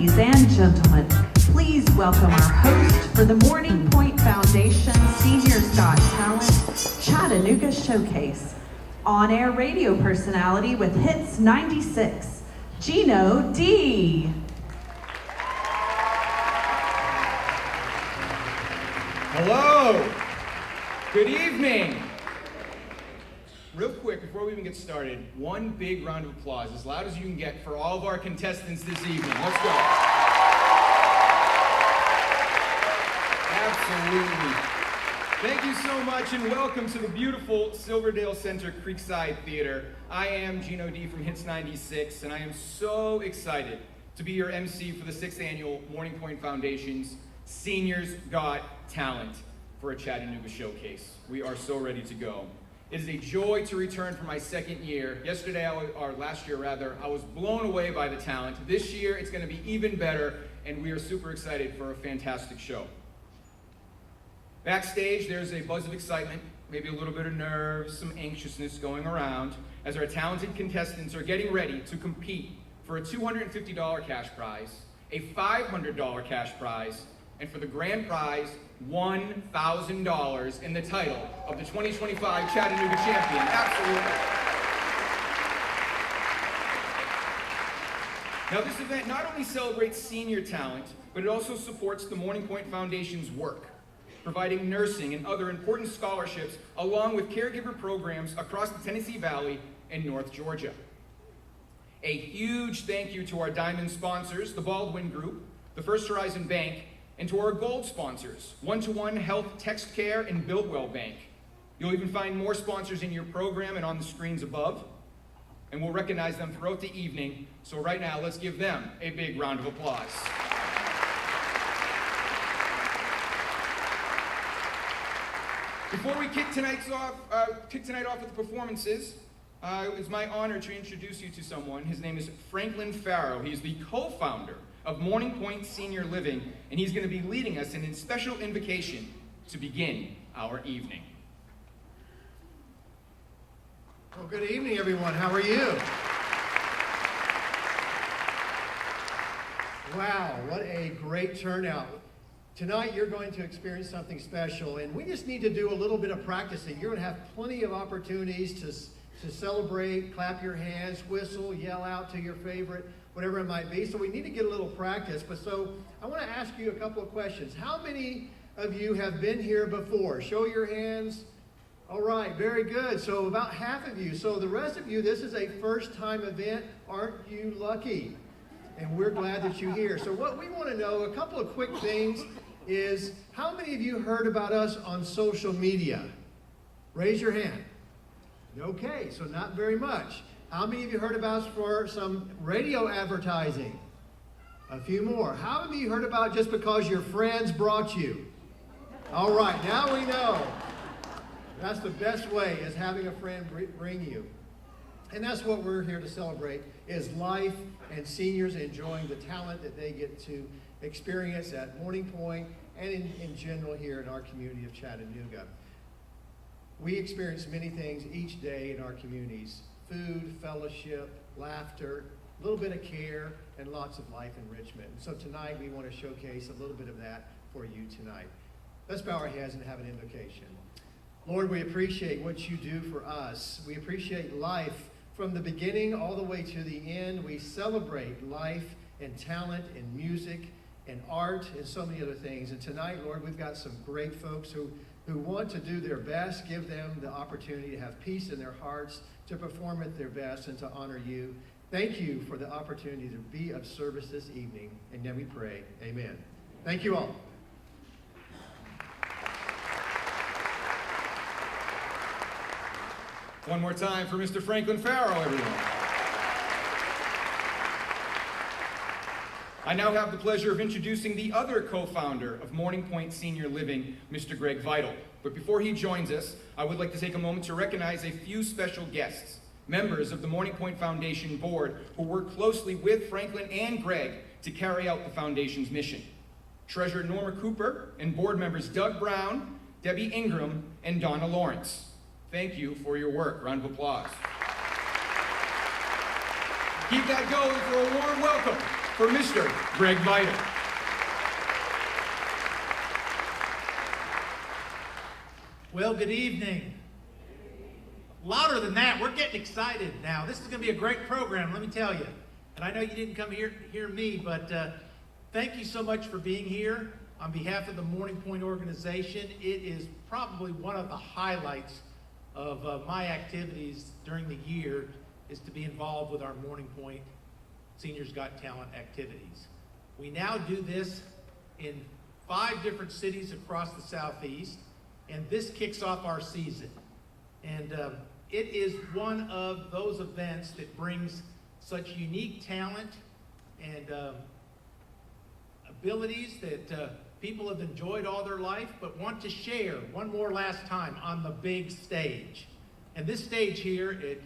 Ladies and gentlemen, please welcome our host for the Morning Pointe Foundation Seniors Got Talent Chattanooga Showcase, on-air radio personality with Hits 96, Gino D. Hello, good evening. Real quick, before we even get started, one big round of applause, as loud as you can get, for all of our contestants this evening. Let's go. Absolutely. Thank you so much and welcome to the beautiful Silverdale Center Creekside Theater. I am Gino D from Hits 96, and I am so excited to be your MC for the 6th annual Morning Pointe Foundation's Seniors Got Talent for a Chattanooga Showcase. We are so ready to go. It is a joy to return for my second year. Last year, I was blown away by the talent. This year, it's going to be even better, and we are super excited for a fantastic show. Backstage, there's a buzz of excitement, maybe a little bit of nerves, some anxiousness going around, as our talented contestants are getting ready to compete for a $250 cash prize, a $500 cash prize, and for the grand prize, $1,000 in the title of the 2025 Chattanooga champion. Absolutely. Now, this event not only celebrates senior talent, but it also supports the Morning Pointe Foundation's work, providing nursing and other important scholarships, along with caregiver programs across the Tennessee Valley and North Georgia. A huge thank you to our diamond sponsors, the Baldwin Group, the First Horizon Bank, and to our gold sponsors, One-to-One Health Text Care and Builtwell Bank. You'll even find more sponsors in your program and on the screens above, and we'll recognize them throughout the evening. So right now, let's give them a big round of applause. Before we kick tonight off with the performances, it's my honor to introduce you to someone. His name is Franklin Farrow. He's the co-founder of Morning Pointe Senior Living, and he's going to be leading us in a special invocation to begin our evening. Well, good evening, everyone. How are you? Wow, what a great turnout. Tonight, you're going to experience something special, and we just need to do a little bit of practicing. You're going to have plenty of opportunities to celebrate, clap your hands, whistle, yell out to your favorite, whatever it might be. So we need to get a little practice. So I want to ask you a couple of questions. How many of you have been here before? Show your hands. All right, very good. So about half of you. So the rest of you, this is a first-time event. Aren't you lucky? And we're glad that you're here. So what we want to know, a couple of quick things, is how many of you heard about us on social media? Raise your hand. Okay, so not very much. How many of you heard about us for some radio advertising? A few more. How many of you heard about it just because your friends brought you? All right, now we know. That's the best way, is having a friend bring you. And that's what we're here to celebrate, is life and seniors enjoying the talent that they get to experience at Morning Pointe and in general here in our community of Chattanooga. We experience many things each day in our communities: food, fellowship, laughter, a little bit of care, and lots of life enrichment. And so tonight we want to showcase a little bit of that for you tonight. Let's bow our heads and have an invocation. Lord, we appreciate what you do for us. We appreciate life from the beginning all the way to the end. We celebrate life and talent and music and art and so many other things. And tonight, Lord, we've got some great folks who want to do their best. Give them the opportunity to have peace in their hearts, to perform at their best, and to honor you. Thank you for the opportunity to be of service this evening. And then we pray, amen. Thank you all. One more time for Mr. Franklin Farrow, everyone. I now have the pleasure of introducing the other co-founder of Morning Pointe Senior Living, Mr. Greg Vital. But before he joins us, I would like to take a moment to recognize a few special guests, members of the Morning Pointe Foundation board who work closely with Franklin and Greg to carry out the foundation's mission. Treasurer Norma Cooper and board members Doug Brown, Debbie Ingram, and Donna Lawrence. Thank you for your work. Round of applause. Keep that going for a warm welcome for Mr. Greg Viter. Well, good evening. Louder than that, we're getting excited now. This is going to be a great program, let me tell you. And I know you didn't come here hear me, but thank you so much for being here. On behalf of the Morning Pointe organization, it is probably one of the highlights of my activities during the year is to be involved with our Morning Pointe Seniors Got Talent activities. We now do this in 5 different cities across the Southeast, and this kicks off our season. And it is one of those events that brings such unique talent and abilities that people have enjoyed all their life, but want to share one more last time on the big stage. And this stage here at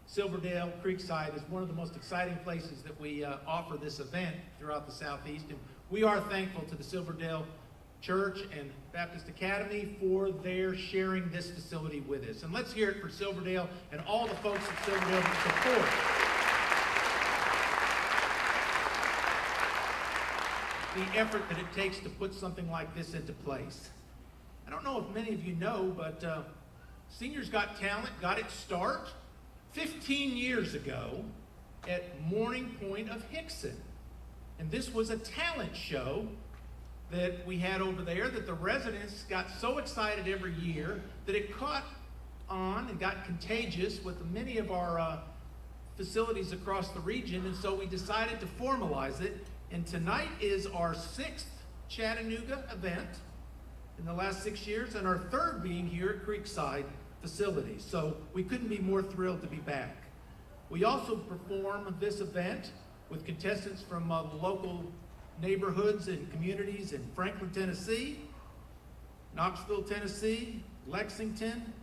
Silverdale Creekside is one of the most exciting places that we offer this event throughout the Southeast. And we are thankful to the Silverdale Church and Baptist Academy for their sharing this facility with us. And let's hear it for Silverdale and all the folks at Silverdale that support the effort that it takes to put something like this into place. I don't know if many of you know, but Seniors Got Talent got its start 15 years ago at Morning Pointe of Hickson. And this was a talent show that we had over there that the residents got so excited every year that it caught on and got contagious with many of our facilities across the region, and so we decided to formalize it. And tonight is our 6th Chattanooga event in the last 6 years, and our 3rd being here at Creekside facility. So we couldn't be more thrilled to be back. We also perform this event with contestants from the local neighborhoods and communities in Franklin, Tennessee, Knoxville, Tennessee, Lexington,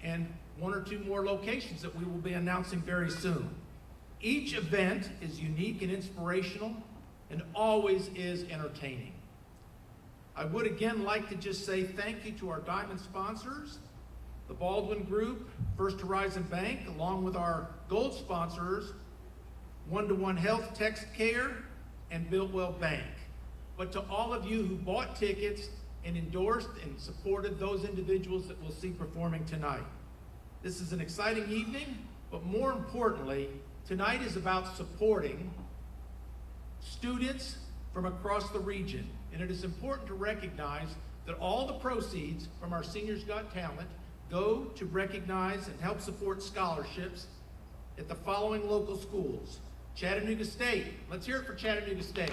and 1 or 2 more locations that we will be announcing very soon. Each event is unique and inspirational and always is entertaining. I would again like to just say thank you to our diamond sponsors, the Baldwin Group, First Horizon Bank, along with our gold sponsors, One-to-One Health, Text Care, and Builtwell Bank. But to all of you who bought tickets and endorsed and supported those individuals that we'll see performing tonight. This is an exciting evening, but more importantly, tonight is about supporting students from across the region. And it is important to recognize that all the proceeds from our Seniors Got Talent go to recognize and help support scholarships at the following local schools. Chattanooga State. Let's hear it for Chattanooga State.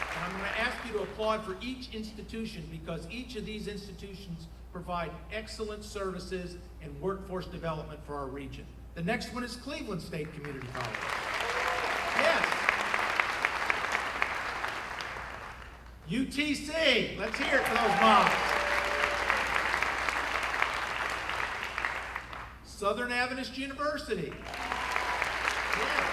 And I'm going to ask you to applaud for each institution because each of these institutions provide excellent services and workforce development for our region. The next one is Cleveland State Community College. Yes. UTC. Let's hear it for those moms. Southern Adventist University. Yeah.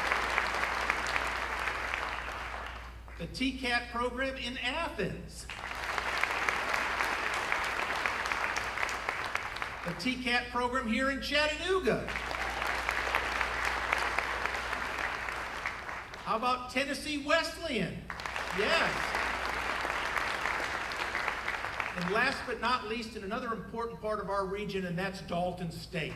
The TCAT program in Athens. The TCAT program here in Chattanooga. How about Tennessee Wesleyan? Yes. And last but not least, in another important part of our region, and that's Dalton State.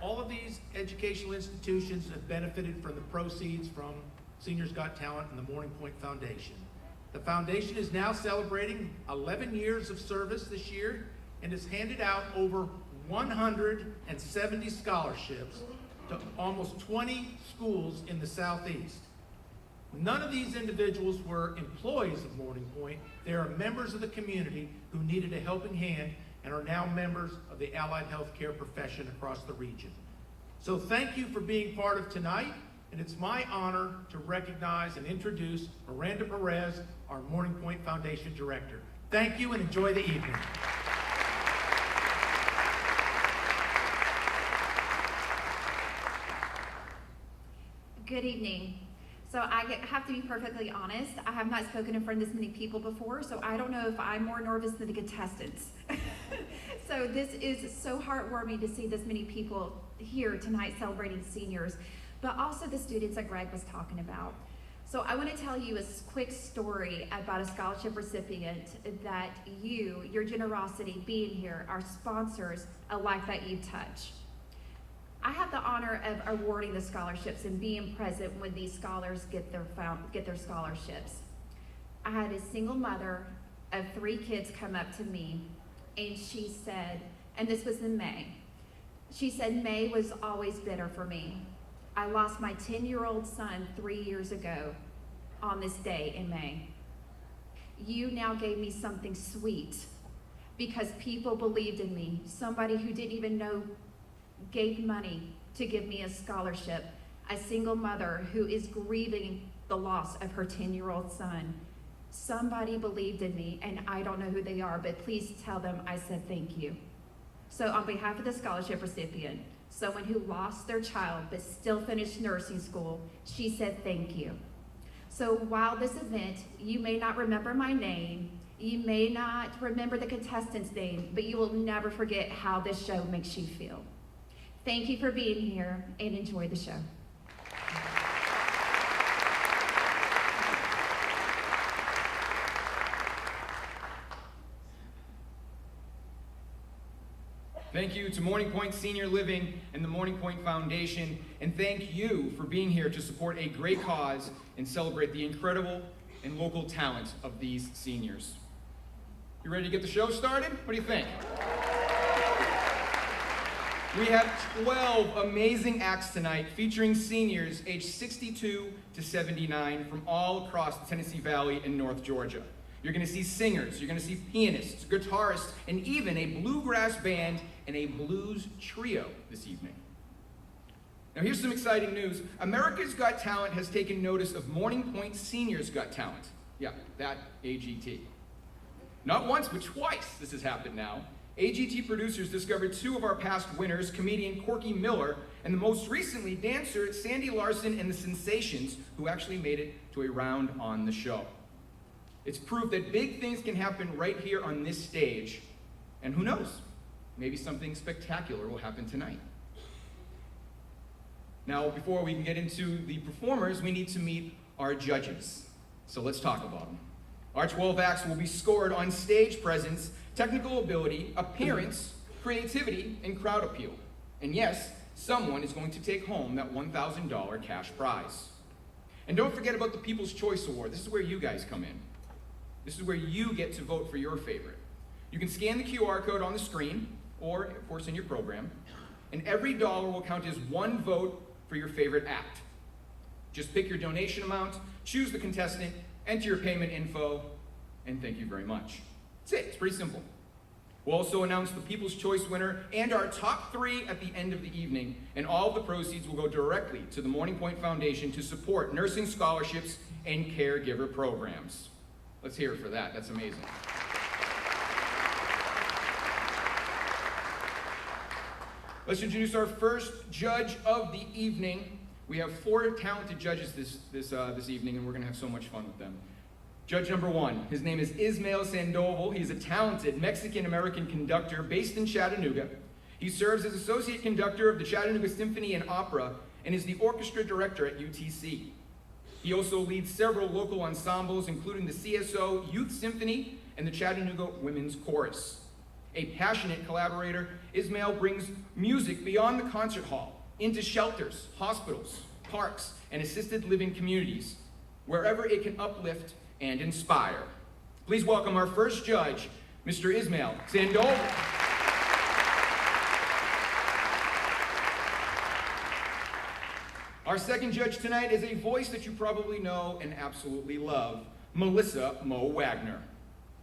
All of these educational institutions have benefited from the proceeds from Seniors Got Talent and the Morning Pointe Foundation. The foundation is now celebrating 11 years of service this year and has handed out over 170 scholarships to almost 20 schools in the Southeast. None of these individuals were employees of Morning Pointe. They are members of the community who needed a helping hand and are now members of the allied healthcare profession across the region. So thank you for being part of tonight, and it's my honor to recognize and introduce Miranda Perez, our Morning Pointe Foundation Director. Thank you and enjoy the evening. Good evening. So I have to be perfectly honest. I have not spoken in front of this many people before, so I don't know if I'm more nervous than the contestants. So So this is so heartwarming to see this many people here tonight celebrating seniors, but also the students that Greg was talking about. So I want to tell you a quick story about a scholarship recipient that your generosity being here, our sponsors, a life that you touch. I have the honor of awarding the scholarships and being present when these scholars get their scholarships. I had a single mother of 3 kids come up to me, and she said, and this was in May, she said, May was always bitter for me. I lost my 10-year-old son 3 years ago on this day in May. You now gave me something sweet because people believed in me. Somebody who didn't even know gave money to give me a scholarship. A single mother who is grieving the loss of her 10-year-old son. Somebody believed in me, and I don't know who they are, but please tell them I said thank you. So on behalf of the scholarship recipient, someone who lost their child but still finished nursing school, she said thank you. So while this event, you may not remember my name, you may not remember the contestant's name, but you will never forget how this show makes you feel. Thank you for being here, and enjoy the show. Thank you to Morning Pointe Senior Living and the Morning Pointe Foundation, and thank you for being here to support a great cause and celebrate the incredible and local talent of these seniors. You ready to get the show started? What do you think? We have 12 amazing acts tonight featuring seniors aged 62 to 79 from all across the Tennessee Valley and North Georgia. You're going to see singers, you're going to see pianists, guitarists, and even a bluegrass band and a blues trio this evening. Now here's some exciting news. America's Got Talent has taken notice of Morning Pointe Seniors Got Talent. Yeah, that AGT. Not once, but twice this has happened now. AGT producers discovered 2 of our past winners, comedian Corky Miller, and the most recently dancer Sandy Larson and the Sensations, who actually made it to a round on the show. It's proof that big things can happen right here on this stage, and who knows, maybe something spectacular will happen tonight. Now, before we can get into the performers, we need to meet our judges. So let's talk about them. Our 12 acts will be scored on stage presence, technical ability, appearance, creativity, and crowd appeal. And yes, someone is going to take home that $1,000 cash prize. And don't forget about the People's Choice Award. This is where you guys come in. This is where you get to vote for your favorite. You can scan the QR code on the screen, or of course in your program, and every dollar will count as 1 vote for your favorite act. Just pick your donation amount, choose the contestant, enter your payment info, and thank you very much. That's it, it's pretty simple. We'll also announce the People's Choice winner and our top 3 at the end of the evening, and all of the proceeds will go directly to the Morning Pointe Foundation to support nursing scholarships and caregiver programs. Let's hear it for that, that's amazing. Let's introduce our first judge of the evening. We have 4 talented judges this evening, and we're gonna have so much fun with them. Judge number 1, his name is Ismael Sandoval. He's a talented Mexican-American conductor based in Chattanooga. He serves as associate conductor of the Chattanooga Symphony and Opera and is the orchestra director at UTC. He also leads several local ensembles, including the CSO Youth Symphony and the Chattanooga Women's Chorus. A passionate collaborator, Ismael brings music beyond the concert hall, into shelters, hospitals, parks, and assisted living communities, wherever it can uplift and inspire. Please welcome our first judge, Mr. Ismael Sandoval. Our second judge tonight is a voice that you probably know and absolutely love, Melissa Mo Wagner.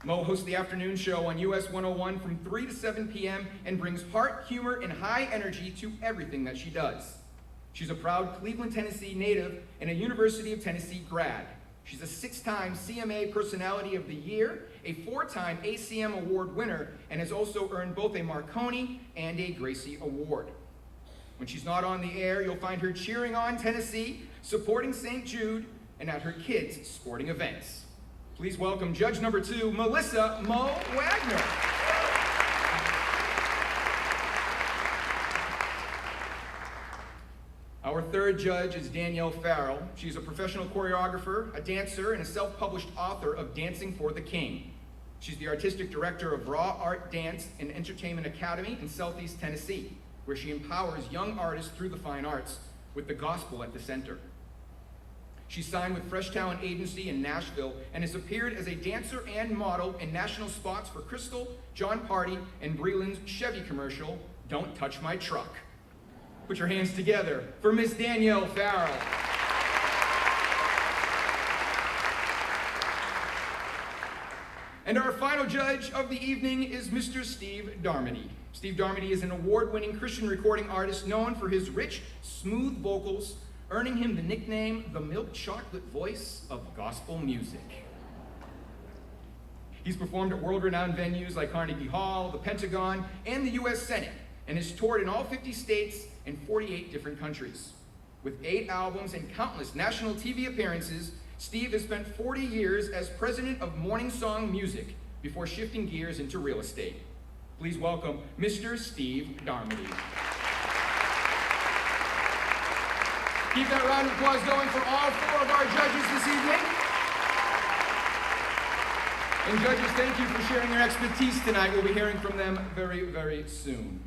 Mo hosts the afternoon show on US 101 from 3 to 7 p.m. and brings heart, humor, and high energy to everything that she does. She's a proud Cleveland, Tennessee native and a University of Tennessee grad. She's a 6-time CMA Personality of the Year, a 4-time ACM Award winner, and has also earned both a Marconi and a Gracie Award. When she's not on the air, you'll find her cheering on Tennessee, supporting St. Jude, and at her kids' sporting events. Please welcome judge number 2, Melissa Mo Wagner. Our third judge is Danielle Farrell. She's a professional choreographer, a dancer, and a self-published author of Dancing for the King. She's the artistic director of Raw Art Dance and Entertainment Academy in Southeast Tennessee, where she empowers young artists through the fine arts with the gospel at the center. She's signed with Fresh Talent Agency in Nashville and has appeared as a dancer and model in national spots for Crystal, John Party, and Breland's Chevy commercial, Don't Touch My Truck. Put your hands together for Miss Danielle Farrell. And our final judge of the evening is Mr. Steve Darmody. Steve Darmody is an award-winning Christian recording artist known for his rich, smooth vocals, earning him the nickname, the milk chocolate voice of gospel music. He's performed at world-renowned venues like Carnegie Hall, the Pentagon, and the U.S. Senate, and has toured in all 50 states and 48 different countries. With 8 albums and countless national TV appearances, Steve has spent 40 years as president of Morning Song Music before shifting gears into real estate. Please welcome Mr. Steve Darmody. Keep that round of applause going for all 4 of our judges this evening. And judges, thank you for sharing your expertise tonight. We'll be hearing from them very, very soon.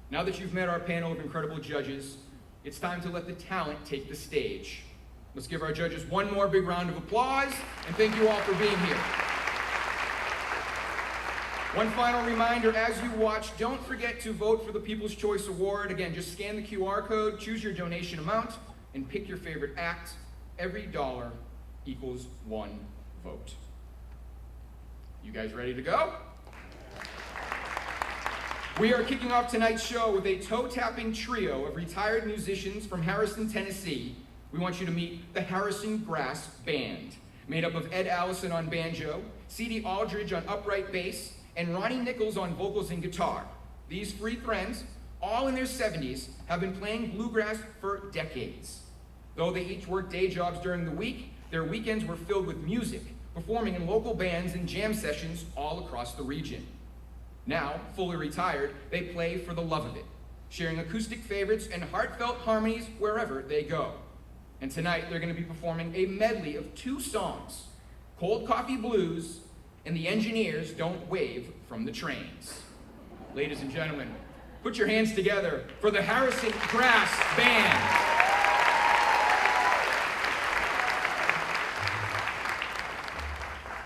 Now that you've met our panel of incredible judges, it's time to let the talent take the stage. Let's give our judges one more big round of applause, and thank you all for being here. One final reminder as you watch, don't forget to vote for the People's Choice Award. Again, just scan the QR code, choose your donation amount, and pick your favorite act. Every dollar equals 1 vote. You guys ready to go? We are kicking off tonight's show with a toe-tapping trio of retired musicians from Harrison, Tennessee. We want you to meet the Harrison Brass Band, made up of Ed Allison on banjo, C.D. Aldridge on upright bass, and Ronnie Nichols on vocals and guitar. These 3 friends, all in their 70s, have been playing bluegrass for decades. Though they each worked day jobs during the week, their weekends were filled with music, performing in local bands and jam sessions all across the region. Now, fully retired, they play for the love of it, sharing acoustic favorites and heartfelt harmonies wherever they go. And tonight, they're going to be performing a medley of 2 songs, Cold Coffee Blues and The Engineers Don't Wave from the Trains. Ladies and gentlemen, put your hands together for the Harrison Brass Band.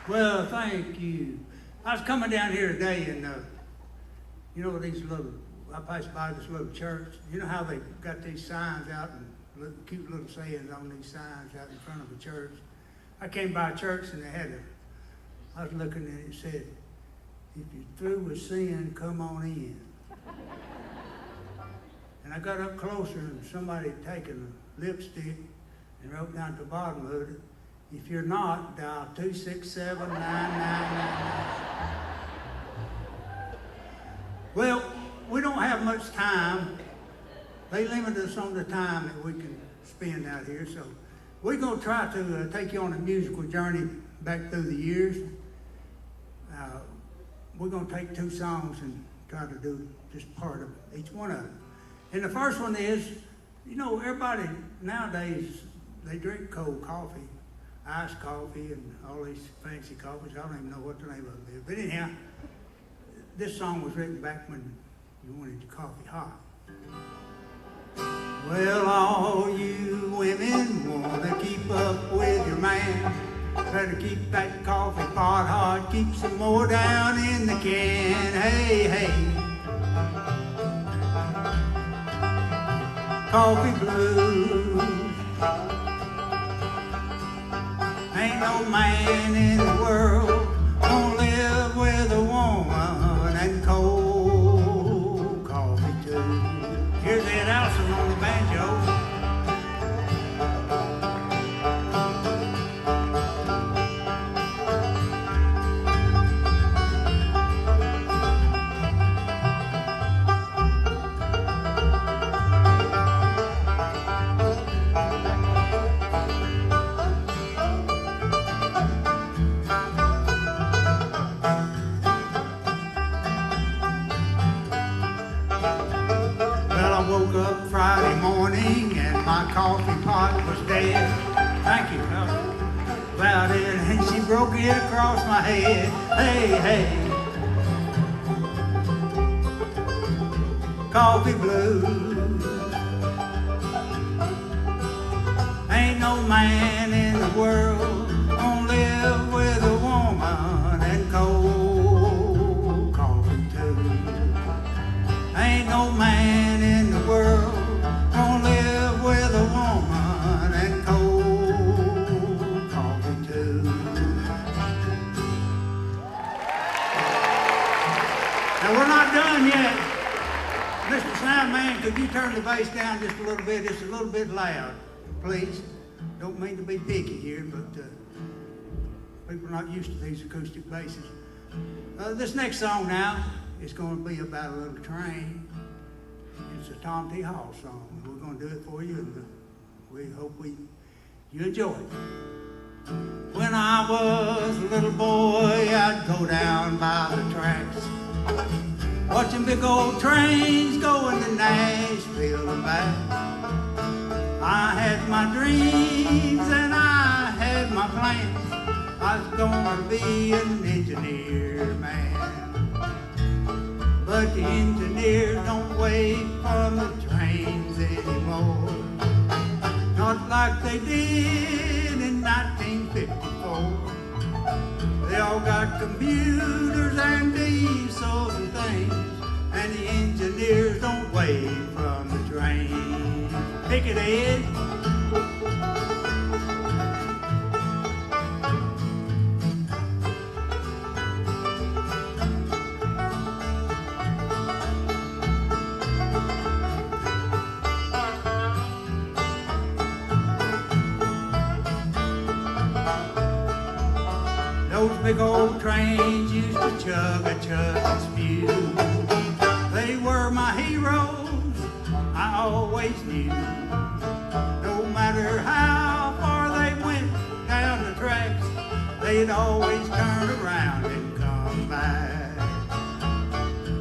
Well, thank you. I was coming down here today and, you know, I passed by this little church. You know how they got these signs out and cute little sayings on these signs out in front of the church? I came by a church and I was looking and it said, if you're through with sin, come on in. And I got up closer and somebody had taken a lipstick and wrote down at the bottom of it, if you're not, dial 267-9999. Well, we don't have much time. They limit us on the time that we can spend out here, so we're going to try to take you on a musical journey back through the years. We're going to take 2 songs and try to do just part of each one of them. And the first one is, you know, everybody nowadays, they drink cold coffee, iced coffee, and all these fancy coffees. I don't even know what the name of them is. But anyhow, this song was written back when you wanted your coffee hot. Well, all you women want to keep up with your man. Better keep that coffee pot hot, keep some more down in the can. Hey, hey. Coffee blues. Ain't no man in the world gonna live with a woman and cold coffee too. Here's Ed Allison on the banjo. up Friday morning and my coffee pot was dead. Thank you, about it, and she broke it across my head. Hey, hey. Coffee blues. Ain't no man in the world gonna live with a woman and cold coffee too. Ain't no man in the world gonna live with a woman and cold coffee too. Now we're not done yet. Mr. Soundman, could you turn the bass down just a little bit? It's a little bit loud, please. Don't mean to be picky here, but people are not used to these acoustic basses. This next song now is going to be about a little train. It's a Tom T. Hall song. We're going to do it for you, and we hope you enjoy it. When I was a little boy, I'd go down by the tracks, watching big old trains going to Nashville and back. I had my dreams and I had my plans. I was gonna be an engineer man. But the engineers don't wait for the trains anymore, not like they did in 1954. They all got computers and diesels and things, and the engineers don't wait from the train. Pick it, Ed. Those big old trains used to chug and spew. They were my heroes, I always knew. No matter how far they went down the tracks, they'd always turn around and come back.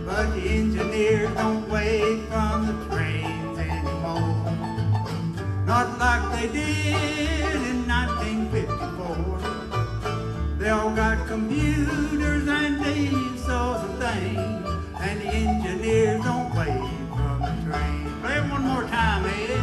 But the engineers don't wait from the trains anymore, not like they did in 1954. They all got computers and diesels and things, and the engineers don't wait from the train. Play it one more time, Ed.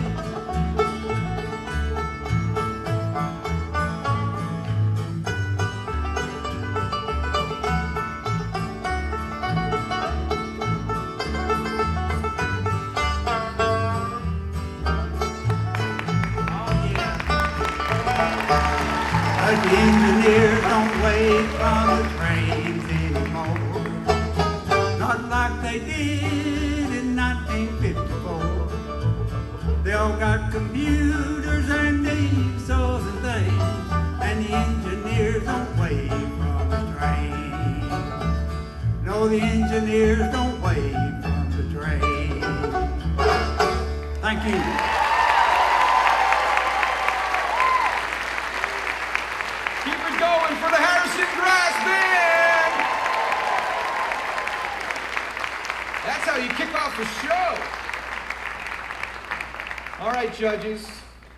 But the engineers don't wait for the trains anymore, not like they did in 1954. They all got computers and diesels and things, and the engineers don't wait for the train. No, the engineers don't wait for the train. Thank you. Going for the Harrison Brass Band! That's how you kick off the show. All right, judges,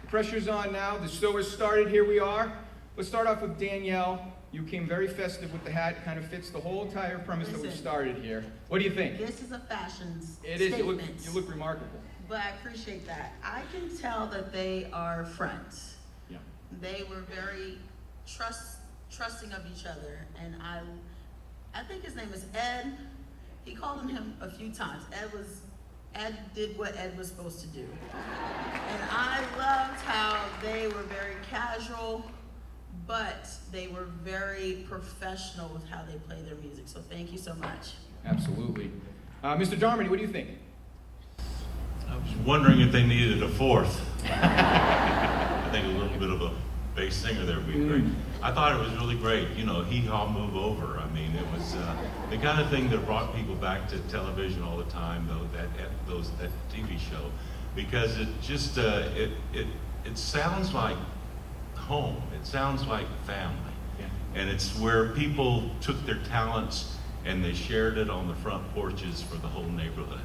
the pressure's on now. The show has started. Here we are. Let's start off with Danielle. You came very festive with the hat. It kind of fits the whole entire premise that we've started here. What do you think? This is a fashion It is. statement. You look remarkable. But I appreciate that. I can tell that they are friends. Yeah. They were very trusting of each other, and I think his name is Ed. He called him a few times. Ed did what Ed was supposed to do. And I loved how they were very casual, but they were very professional with how they play their music. So thank you so much. Absolutely. Mr. Darmody, what do you think? I was wondering if they needed a fourth. I think a little bit of a bass singer there would be great. I thought it was really great. You know, Hee Haw Move Over. I mean, it was the kind of thing that brought people back to television all the time, though, that TV show, because it just it sounds like home. It sounds like family, and it's where people took their talents and they shared it on the front porches for the whole neighborhood.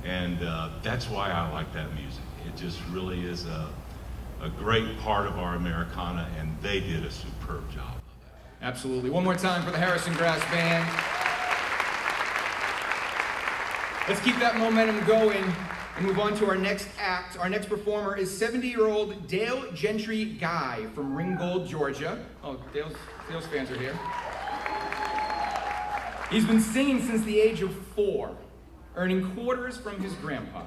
And that's why I like that music. It just really is a great part of our Americana, and they did a superb job of that. Absolutely. One more time for the Harrison Grass Band. Let's keep that momentum going and move on to our next act. Our next performer is 70-year-old Dale Gentry Guy from Ringgold, Georgia. Oh, Dale's fans are here. He's been singing since the age of 4, earning quarters from his grandpa.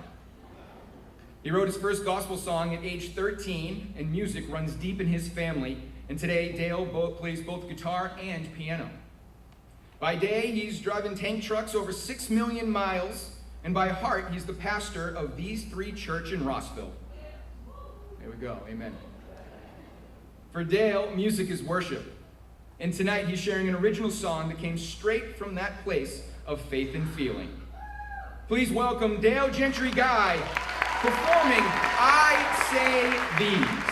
He wrote his first gospel song at age 13, and music runs deep in his family. And today, Dale plays both guitar and piano. By day, he's driving tank trucks over 6 million miles, and by heart, he's the pastor of These Three Church in Rossville. There we go, amen. For Dale, music is worship. And tonight, he's sharing an original song that came straight from that place of faith and feeling. Please welcome Dale Gentry Guy performing I Say These.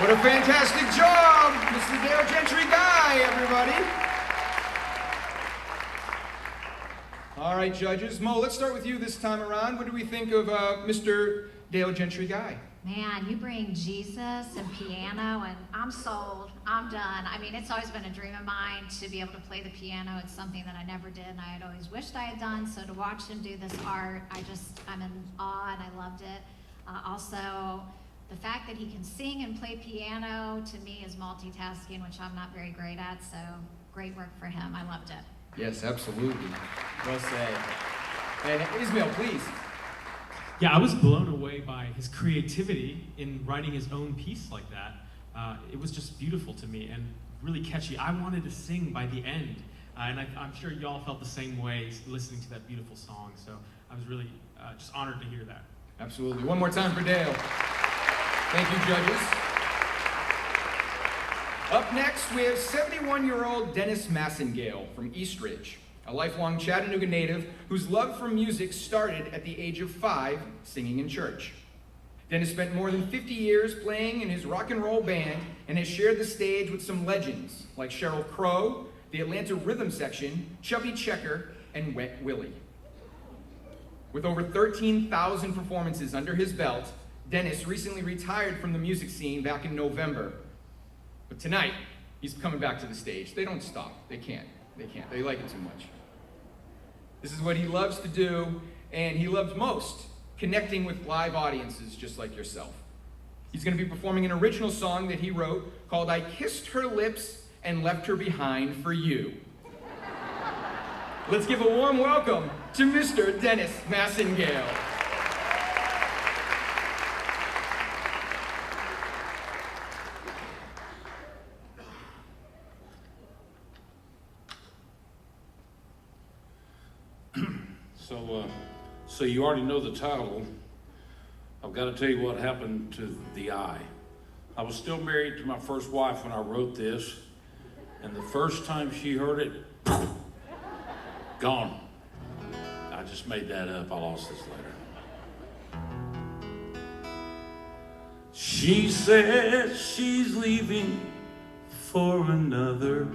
What a fantastic job, Mr. Dale Gentry Guy, everybody. All right, judges. Mo, let's start with you this time around. What do we think of Mr. Dale Gentry Guy? Man, you bring Jesus and piano, and I'm sold. I'm done. I mean, it's always been a dream of mine to be able to play the piano. It's something that I never did, and I had always wished I had done. So to watch him do this art, I'm in awe, and I loved it. Also, the fact that he can sing and play piano, to me, is multitasking, which I'm not very great at, so great work for him. I loved it. Yes, absolutely. Well said. And Ismail, please. Yeah, I was blown away by his creativity in writing his own piece like that. It was just beautiful to me and really catchy. I wanted to sing by the end, and I'm sure y'all felt the same way listening to that beautiful song, so I was really just honored to hear that. Absolutely. One more time for Dale. Thank you, judges. Up next, we have 71-year-old Dennis Massengale from Eastridge, a lifelong Chattanooga native whose love for music started at the age of 5, singing in church. Dennis spent more than 50 years playing in his rock and roll band and has shared the stage with some legends like Sheryl Crow, the Atlanta Rhythm Section, Chubby Checker, and Wet Willie. With over 13,000 performances under his belt, Dennis recently retired from the music scene back in November. But tonight, he's coming back to the stage. They don't stop. They can't. They like it too much. This is what he loves to do, and he loves most, connecting with live audiences just like yourself. He's going to be performing an original song that he wrote called I Kissed Her Lips and Left Her Behind for You. Let's give a warm welcome to Mr. Dennis Massengale. So you already know the title. I've got to tell you what happened to the eye. I was still married to my first wife when I wrote this, and the first time she heard it, gone. I just made that up. I lost this later. She says she's leaving for another.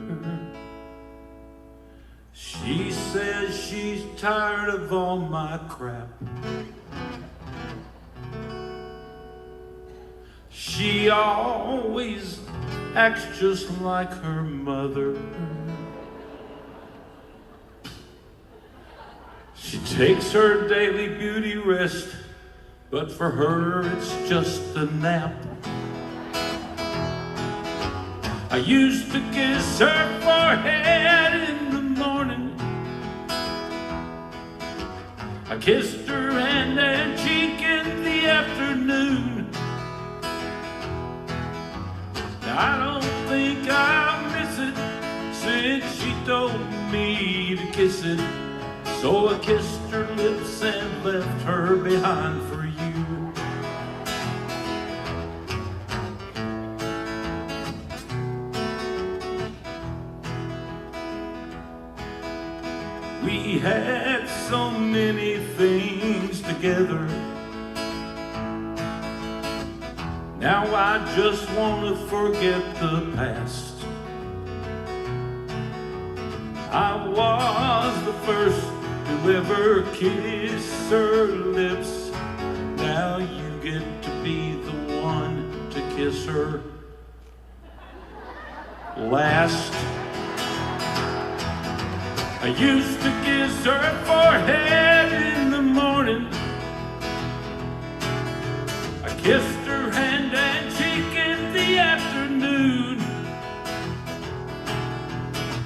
She says she's tired of all my crap. She always acts just like her mother. She takes her daily beauty rest, but for her it's just a nap. I used to kiss her forehead in the morning. I kissed her hand and cheek in the afternoon. Now I don't think I'll miss it since she told me to kiss it. So I kissed her lips and left her behind for you. We had so many things together. Now I just want to forget the past. I was the first to ever kiss her lips. Now you get to be the one to kiss her last. I used to kiss her forehead in the morning. I kissed her hand and cheek in the afternoon.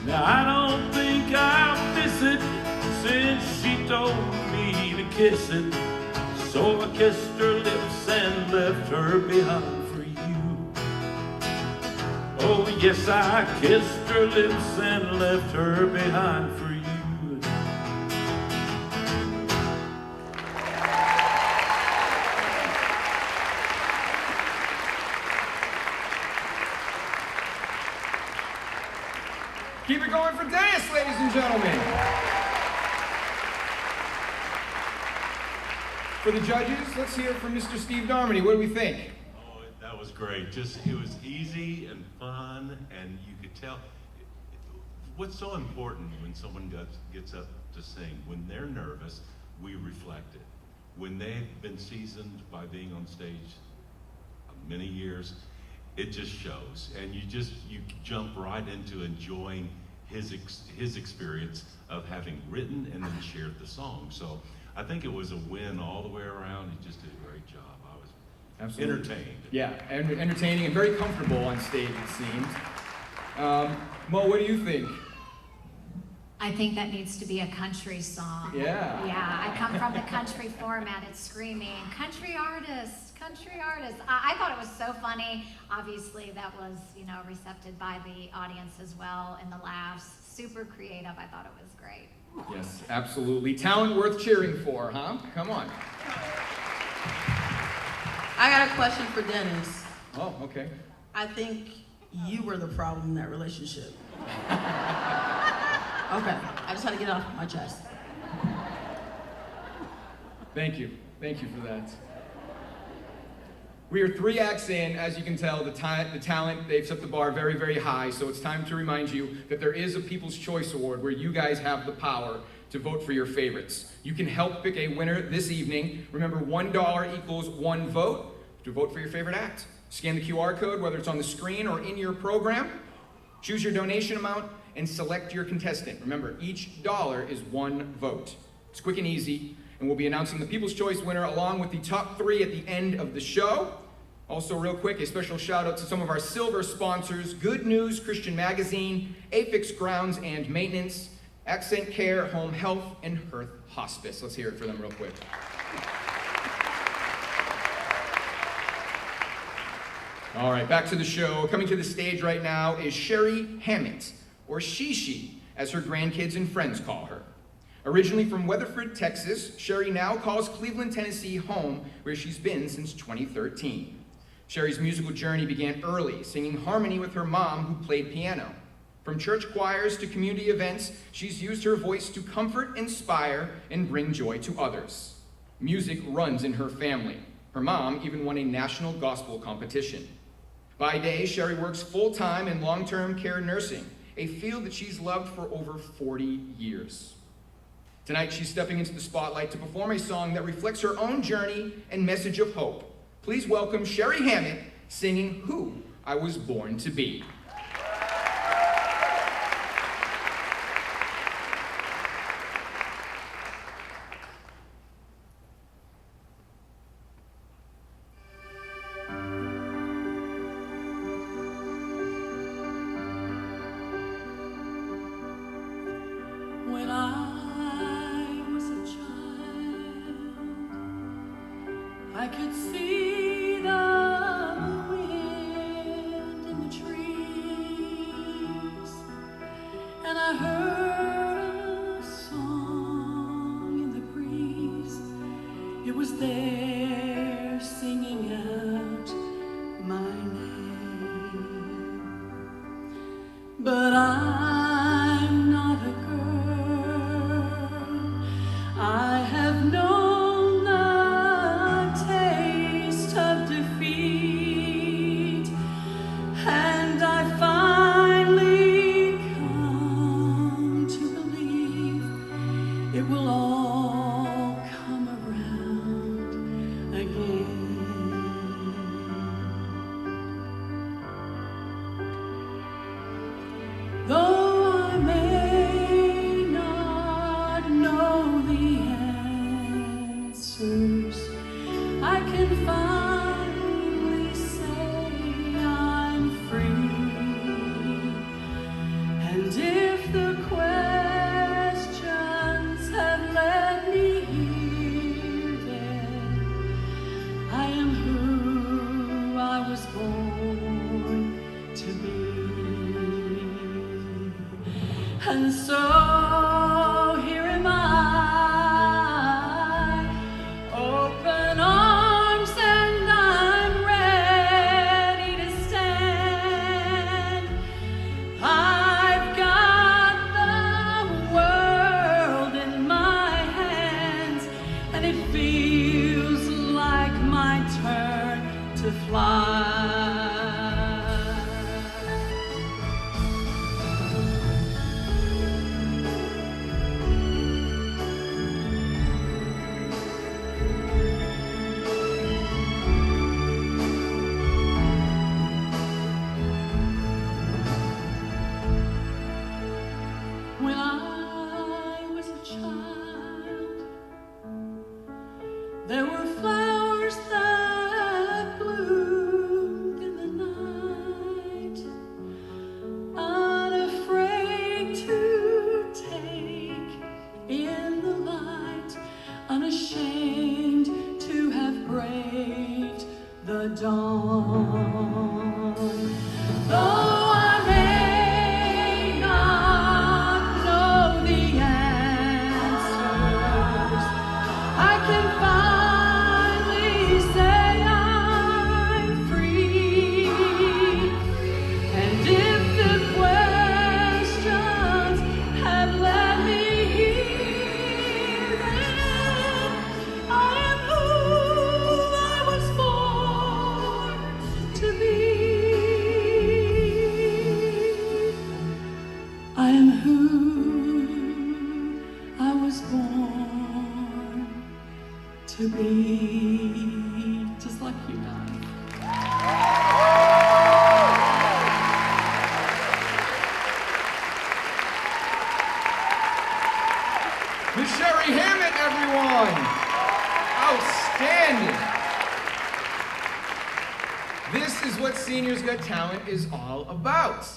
Now I don't think I'll miss it since she told me to kiss it. So I kissed her lips and left her behind for you. Oh yes, I kissed her lips and left her behind for you. Keep it going for Dennis, ladies and gentlemen. For the judges, let's hear from Mr. Steve Darmody. What do we think? Oh, that was great. It was easy and fun, and you could tell. What's so important when someone gets up to sing, when they're nervous, we reflect it. When they've been seasoned by being on stage many years, it just shows, and you jump right into enjoying his experience of having written and then shared the song. So I think it was a win all the way around. He just did a great job. I was Absolutely entertained. Yeah, and entertaining and very comfortable on stage, it seems. Mo, what do you think? I think that needs to be a country song. Yeah. Yeah, I come from the country format. It's screaming, country artists, country artists. I thought it was so funny. Obviously, that was, recepted by the audience as well, and the laughs. Super creative. I thought it was great. Yes, absolutely. Talent worth cheering for, huh? Come on. I got a question for Dennis. Oh, okay. I think you were the problem in that relationship. Okay, I just had to get it off my chest. Thank you. Thank you for that. We are 3 acts in. As you can tell, the talent, they've set the bar very, very high, so it's time to remind you that there is a People's Choice Award where you guys have the power to vote for your favorites. You can help pick a winner this evening. Remember, $1 equals 1 vote to vote for your favorite act. Scan the QR code, whether it's on the screen or in your program. Choose your donation amount and select your contestant. Remember, each dollar is 1 vote. It's quick and easy, and we'll be announcing the People's Choice winner along with the top 3 at the end of the show. Also, real quick, a special shout out to some of our silver sponsors: Good News Christian Magazine, Afix Grounds and Maintenance, Accent Care, Home Health, and Hearth Hospice. Let's hear it for them real quick. All right, back to the show. Coming to the stage right now is Sherry Hammett, or Shishi, as her grandkids and friends call her. Originally from Weatherford, Texas, Sherry now calls Cleveland, Tennessee home, where she's been since 2013. Sherry's musical journey began early, singing harmony with her mom, who played piano. From church choirs to community events, she's used her voice to comfort, inspire, and bring joy to others. Music runs in her family. Her mom even won a national gospel competition. By day, Sherry works full-time in long-term care nursing, a field that she's loved for over 40 years. Tonight, she's stepping into the spotlight to perform a song that reflects her own journey and message of hope. Please welcome Sherry Hammett singing Who I Was Born to Be. When I was a child, I could see the wind in the trees, and I heard a song in the breeze. It was there singing out my name, but I'm not a girl. I have known the taste of defeat, and I finally come to believe it will all come around again. Though I may not know the answers, I can finally say I'm free. And if the questions have led me here, then I am who I was born to be. And so here am I, open arms, and I'm ready to stand. I've got the world in my hands, and it feels like my turn to fly. When I was a child, there were flowers that bloomed in the night, unafraid to take in the light, unashamed to have braved the dawn. Though I may not know the answers, I can finally say to be just like you guys. Miss Sherry Hammett, everyone! Outstanding! This is what Seniors Got Talent is all about.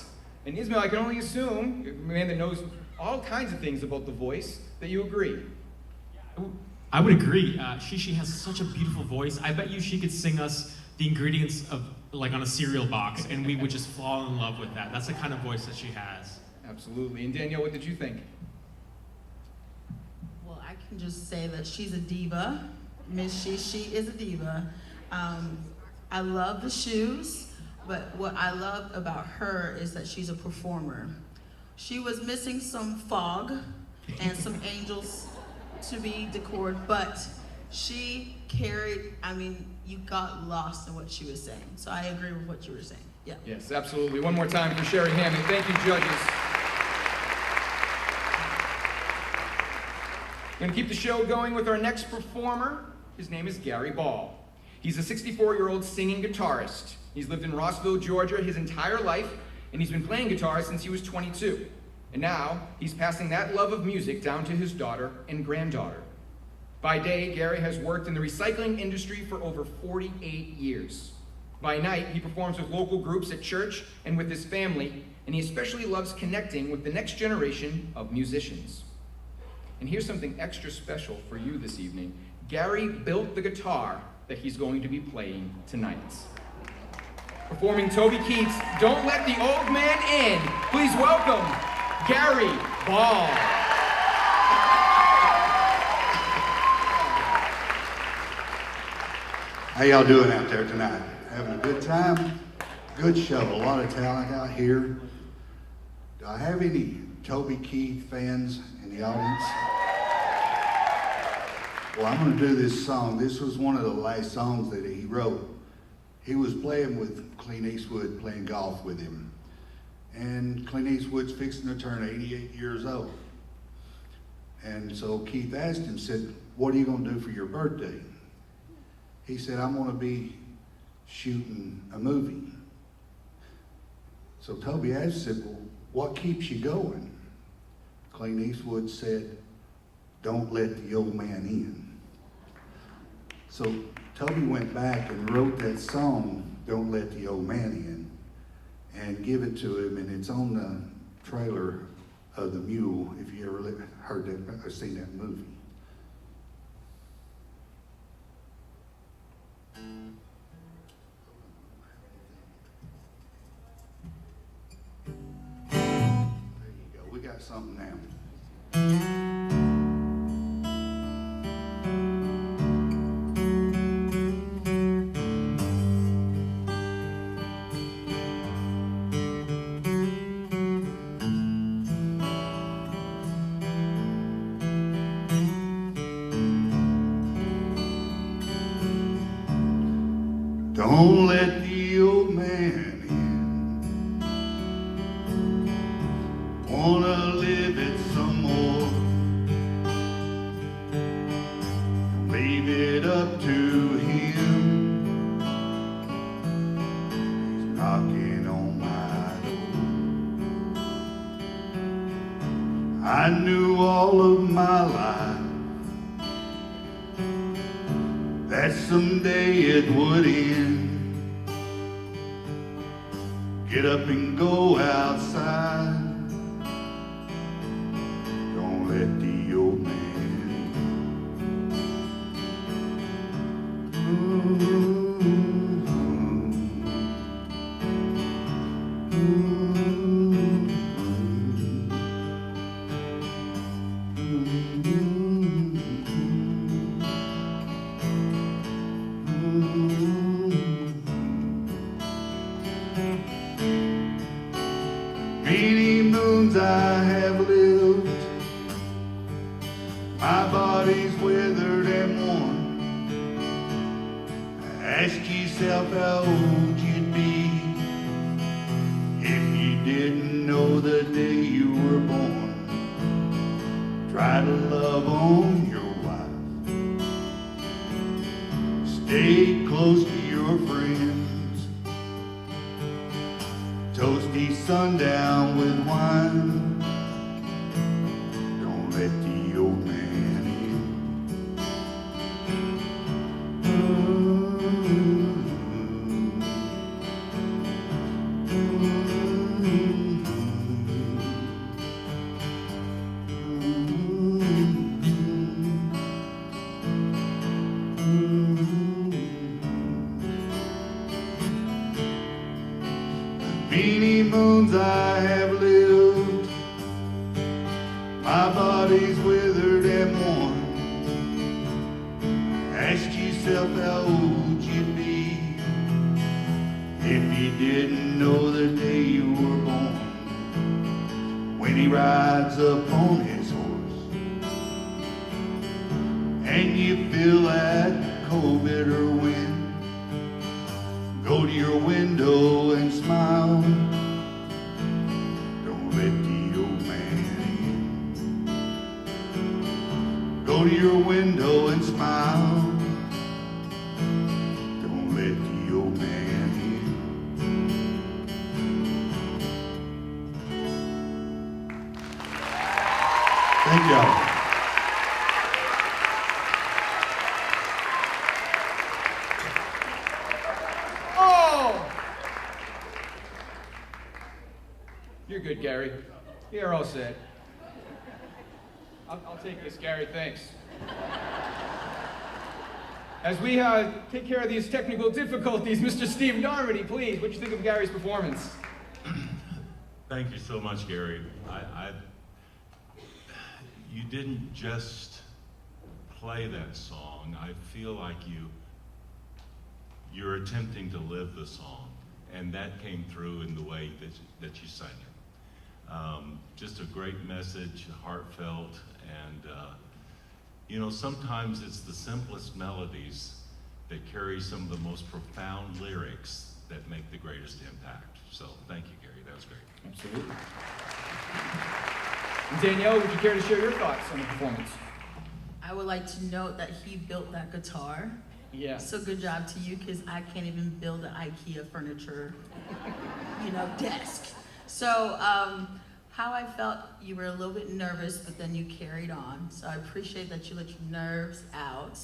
And Ismail, I can only assume, a man that knows all kinds of things about the voice, that you agree. I would agree. She has such a beautiful voice. I bet you she could sing us the ingredients of, like, on a cereal box, and we would just fall in love with that. That's the kind of voice that she has. Absolutely. And Danielle, what did you think? Well, I can just say that she's a diva. Miss She is a diva. I love the shoes, but what I love about her is that she's a performer. She was missing some fog and some angels to be decored, but she carried, I mean, you got lost in what she was saying. So I agree with what you were saying. Yeah. Yes, absolutely. One more time for Sherry Hammett. Thank you, judges. We're going to keep the show going with our next performer. His name is Gary Ball. He's a 64-year-old singing guitarist. He's lived in Rossville, Georgia his entire life, and he's been playing guitar since he was 22. And now, he's passing that love of music down to his daughter and granddaughter. By day, Gary has worked in the recycling industry for over 48 years. By night, he performs with local groups at church and with his family, and he especially loves connecting with the next generation of musicians. And here's something extra special for you this evening. Gary built the guitar that he's going to be playing tonight. Performing Toby Keith's Don't Let the Old Man In, please welcome Gary Ball. How y'all doing out there tonight? Having a good time? Good show. A lot of talent out here. Do I have any Toby Keith fans in the audience? Well, I'm going to do this song. This was one of the last songs that he wrote. He was playing with Clint Eastwood, playing golf with him. And Clint Eastwood's fixing to turn 88 years old. And so Keith asked him, said, "What are you going to do for your birthday?" He said, "I'm going to be shooting a movie." So Toby asked, said, "Well, what keeps you going?" Clint Eastwood said, "Don't let the old man in." So Toby went back and wrote that song, "Don't Let the Old Man In," and give it to him, and it's on the trailer of The Mule, if you ever heard that or seen that movie. There you go, we got something now. Don't let the old man in. Wanna live it some more. Leave it up to him. He's knocking on my door. I knew all of my life that someday it would end. Get up and go outside. Don't let the old man in. Many moons I have lived, my body's withered and worn. Ask yourself how old you'd be if you didn't know the day you were born. Try to love on your wife, Stay close to your friends. Toasty sundown with wine. Don't let the old man many moons I have lived, my body's withered and worn. Ask yourself how old you'd be if you didn't know the day you were born. When he rides up on his horse and you feel that cold bitter wind, go to your window and smile. Don't let the old man in. Go to your window and smile. Don't let the old man in. Thank y'all. You're good, Gary. You're all set. I'll take this, Gary, thanks. As we take care of these technical difficulties, Mr. Steve Darmody, please, what do you think of Gary's performance? Thank you so much, Gary. You didn't just play that song. I feel like you're attempting to live the song, and that came through in the way that you sang it. Just a great message, heartfelt, and sometimes it's the simplest melodies that carry some of the most profound lyrics that make the greatest impact. So thank you, Gary, that was great. Absolutely. And Danielle, would you care to share your thoughts on the performance? I would like to note that he built that guitar. Yeah. So good job to you, because I can't even build an IKEA furniture, desk. So how I felt, you were a little bit nervous, but then you carried on. So I appreciate that you let your nerves out,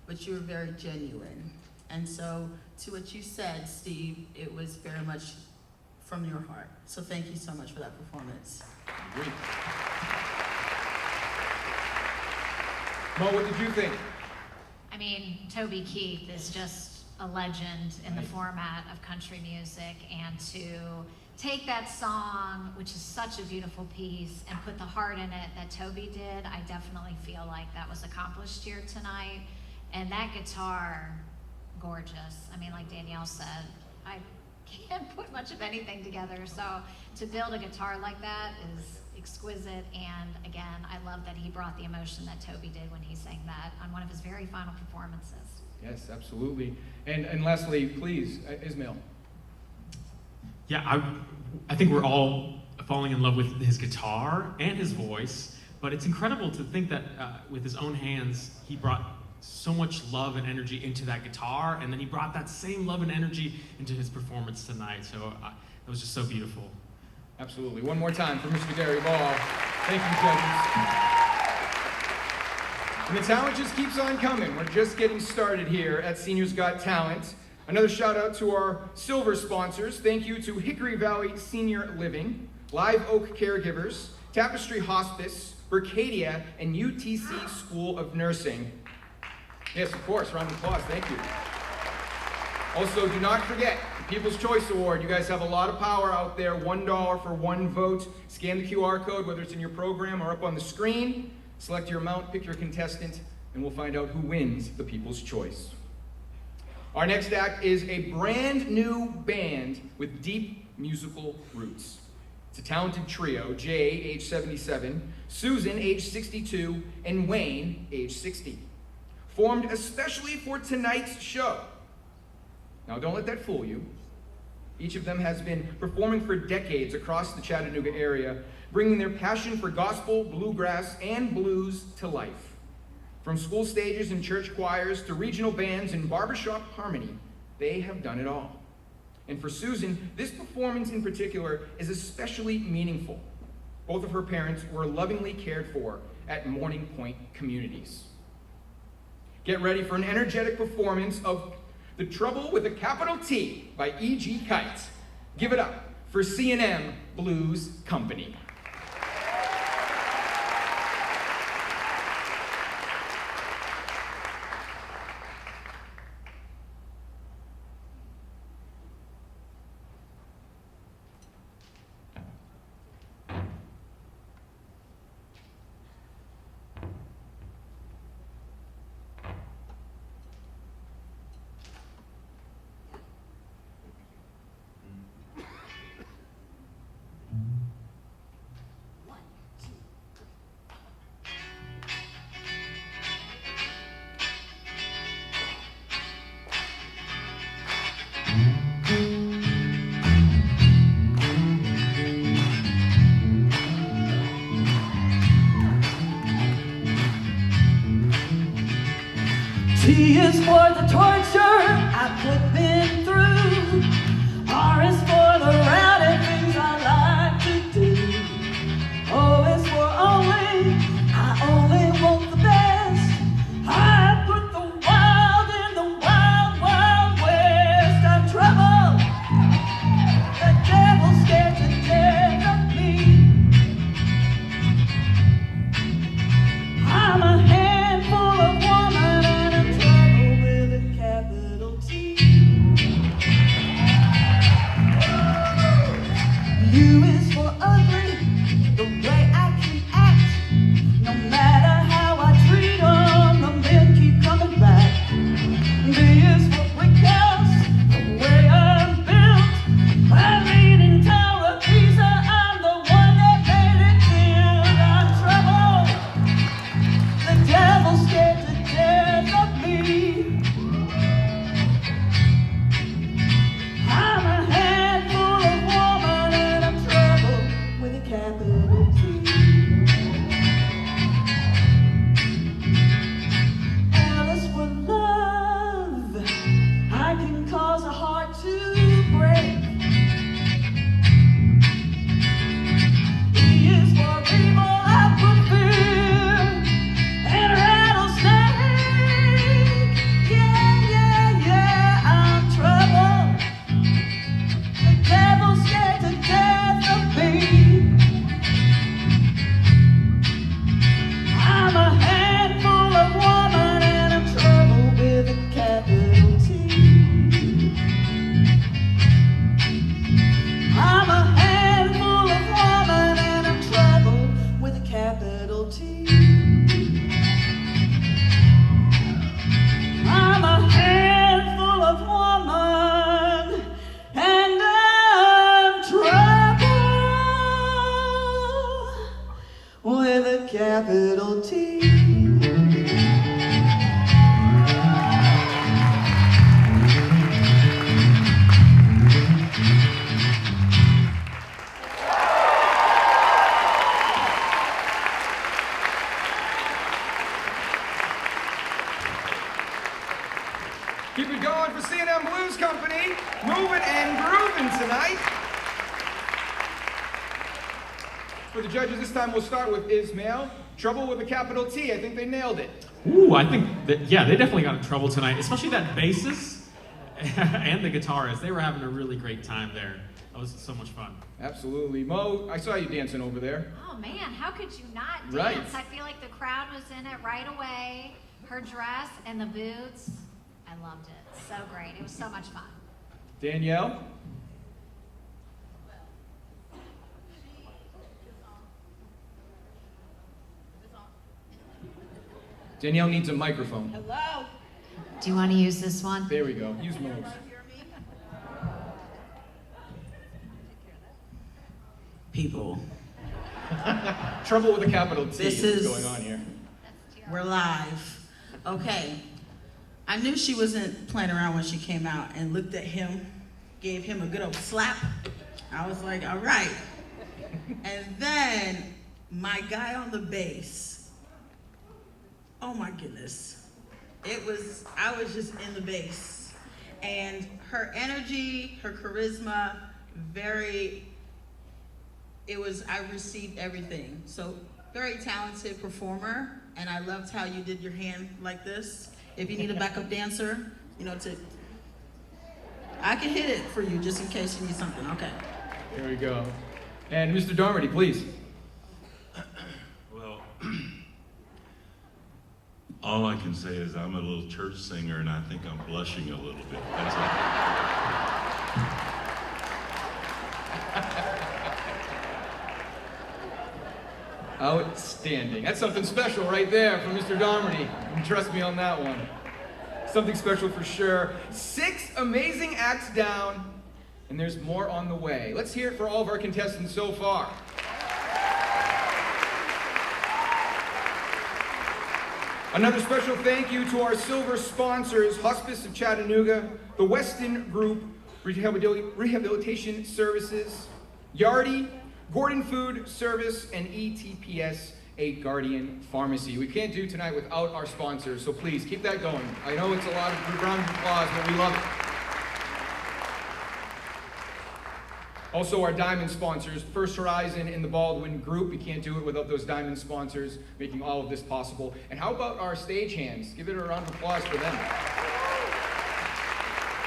but you were very genuine. And so to what you said, Steve, it was very much from your heart. So thank you so much for that performance. Agreed. Mo, what did you think? I mean, Toby Keith is just a legend in the format of country music, and to take that song, which is such a beautiful piece, and put the heart in it that Toby did, I definitely feel like that was accomplished here tonight. And that guitar, gorgeous. I mean, like Danielle said, I can't put much of anything together, so to build a guitar like that is exquisite. And again, I love that he brought the emotion that Toby did when he sang that on one of his very final performances. Yes, absolutely. And lastly, please, Ismail. Yeah, I think we're all falling in love with his guitar and his voice, but it's incredible to think that with his own hands, he brought so much love and energy into that guitar, and then he brought that same love and energy into his performance tonight. So it was just so beautiful. Absolutely. One more time for Mr. Gary Ball. Thank you, judges. And the talent just keeps on coming. We're just getting started here at Seniors Got Talent. Another shout out to our silver sponsors. Thank you to Hickory Valley Senior Living, Live Oak Caregivers, Tapestry Hospice, Bercadia, and UTC School of Nursing. Yes, of course, round of applause, thank you. Also, do not forget the People's Choice Award. You guys have a lot of power out there, $1 for one vote. Scan the QR code, whether it's in your program or up on the screen. Select your amount, pick your contestant, and we'll find out who wins the People's Choice. Our next act is a brand new band with deep musical roots. It's a talented trio, Jay, age 77, Susan, age 62, and Wayne, age 60. Formed especially for tonight's show. Now don't let that fool you. Each of them has been performing for decades across the Chattanooga area, bringing their passion for gospel, bluegrass, and blues to life. From school stages and church choirs to regional bands and barbershop harmony, they have done it all. And for Susan, this performance in particular is especially meaningful. Both of her parents were lovingly cared for at Morning Pointe Communities. Get ready for an energetic performance of The Trouble with a Capital T by E.G. Kite. Give it up for C&M Blues Company. T is for the torture I put men through. R is for the rowdy things I like to do. O is for only, I only want the best. I put the wild in the wild, wild west. I'm trouble, the devil's scared to death of me. I'm a handful of woman and I'm trouble with a capital T. U is for ugly, the way I can act. No matter how I treat them, the men keep coming back. B is for brick house, the way I'm built. I lean in Tower Pisa, I'm the one that made it build. I'm trouble, the devil's scared to death of me. I'm a handful of woman and I'm trouble with a capital T. L is for love, I can cause a heart to break. E is for evil, I put fear and a rattlesnake. Yeah, yeah, yeah, I'm trouble. The devil's scared to death of me. I'm a handful of woman and I'm trouble with a capital T. I'm a handful of woman and I'm trouble with a capital T. I'm a handful of woman and I'm trouble with a capital T. Keep it going for C&M Blues Company. Moving and grooving tonight. For the judges, this time we'll start with Ismail. Trouble with a capital T. I think they nailed it. Ooh, I think that, yeah, they definitely got in trouble tonight, especially that bassist and the guitarist. They were having a really great time there. That was so much fun. Absolutely. Mo, I saw you dancing over there. Oh man, how could you not dance? Right. I feel like the crowd was in it right away. Her dress and the boots, I loved it. So great. It was so much fun. Danielle? Danielle needs a microphone. Hello? Do you want to use this one? There we go. Use Mo's. People, Trouble with a capital T This is is- what's going on here. we're live. Okay. I knew she wasn't playing around when she came out and looked at him, gave him a good old slap. I was like, all right. And then my guy on the bass, oh my goodness. I was just in the base. And her energy, her charisma, I received everything. So very talented performer, and I loved how you did your hand like this. If you need a backup dancer, I can hit it for you just in case you need something, okay. There we go. And Mr. Darmody, please. Well, all I can say is I'm a little church singer, and I think I'm blushing a little bit. That's all. Outstanding. That's something special right there from Mr. Darmody. You can trust me on that one. Something special for sure. 6 amazing acts down, and there's more on the way. Let's hear it for all of our contestants so far. Another special thank you to our silver sponsors, Hospice of Chattanooga, the Weston Group Rehabilitation Services, Yardy, Gordon Food Service, and ETPS, a Guardian Pharmacy. We can't do tonight without our sponsors, so please keep that going. I know it's a lot of round of applause, but we love it. Also, our diamond sponsors, First Horizon and the Baldwin Group. We can't do it without those diamond sponsors making all of this possible. And how about our stagehands? Give it a round of applause for them.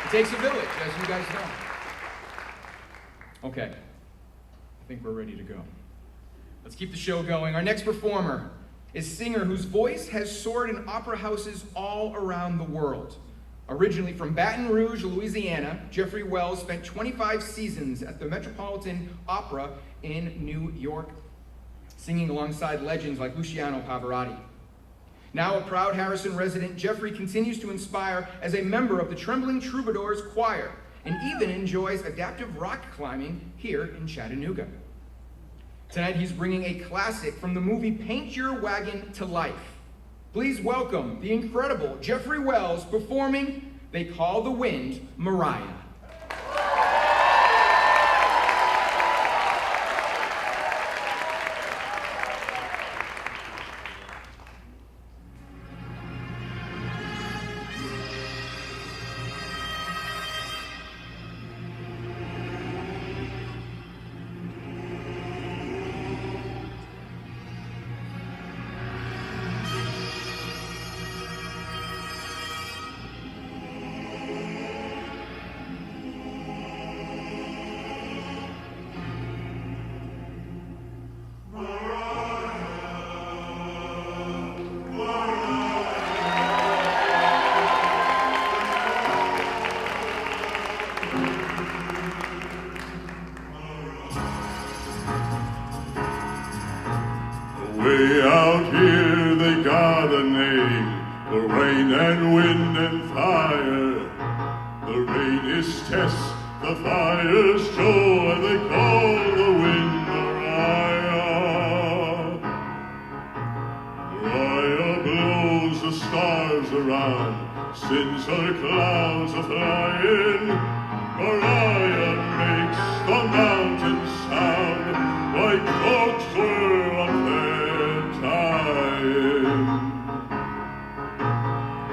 It takes a village, as you guys know. Okay, I think we're ready to go. Let's keep the show going. Our next performer is a singer whose voice has soared in opera houses all around the world. Originally from Baton Rouge, Louisiana, Jeffrey Wells spent 25 seasons at the Metropolitan Opera in New York, singing alongside legends like Luciano Pavarotti. Now a proud Harrison resident, Jeffrey continues to inspire as a member of the Trembling Troubadours Choir, and even enjoys adaptive rock climbing here in Chattanooga. Tonight he's bringing a classic from the movie Paint Your Wagon to life. Please welcome the incredible Jeffrey Wells performing They Call the Wind, Mariah. Way out here they got a name for rain and wind and fire. The rain is Tess, the fire's Joe, and they call the wind Mariah. Mariah blows the stars around, sends her clouds a-flying. Mariah makes the mountains sound like folks were up there time.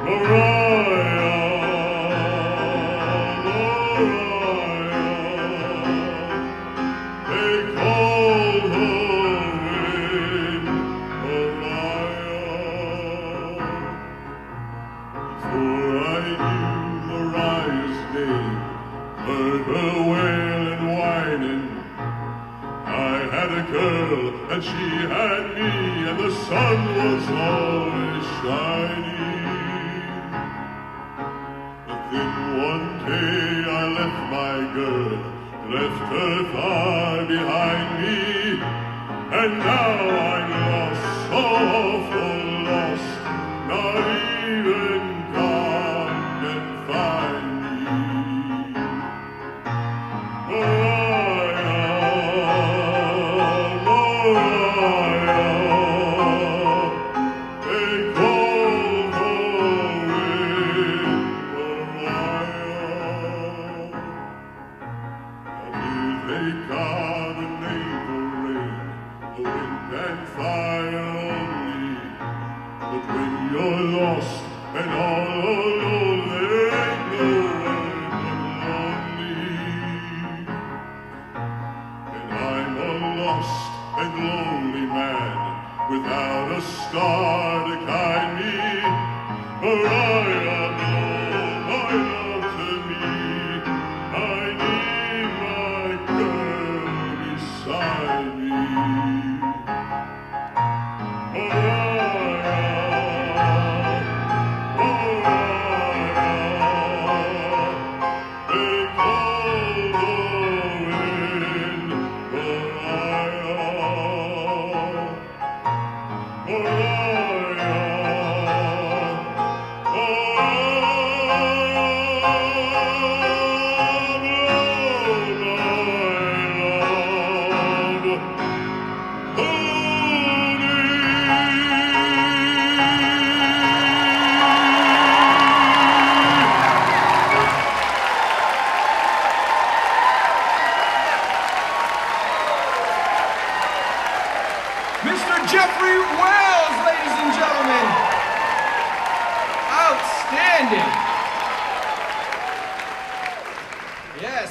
Mariah, they call the wind Mariah. Before I knew Mariah's name, heard her wailing, whining, I had a girl and she had me, and the sun was always shining. But then one day I left my girl, left her far behind me, and now I'm lost, so awful lost, not even God can find me.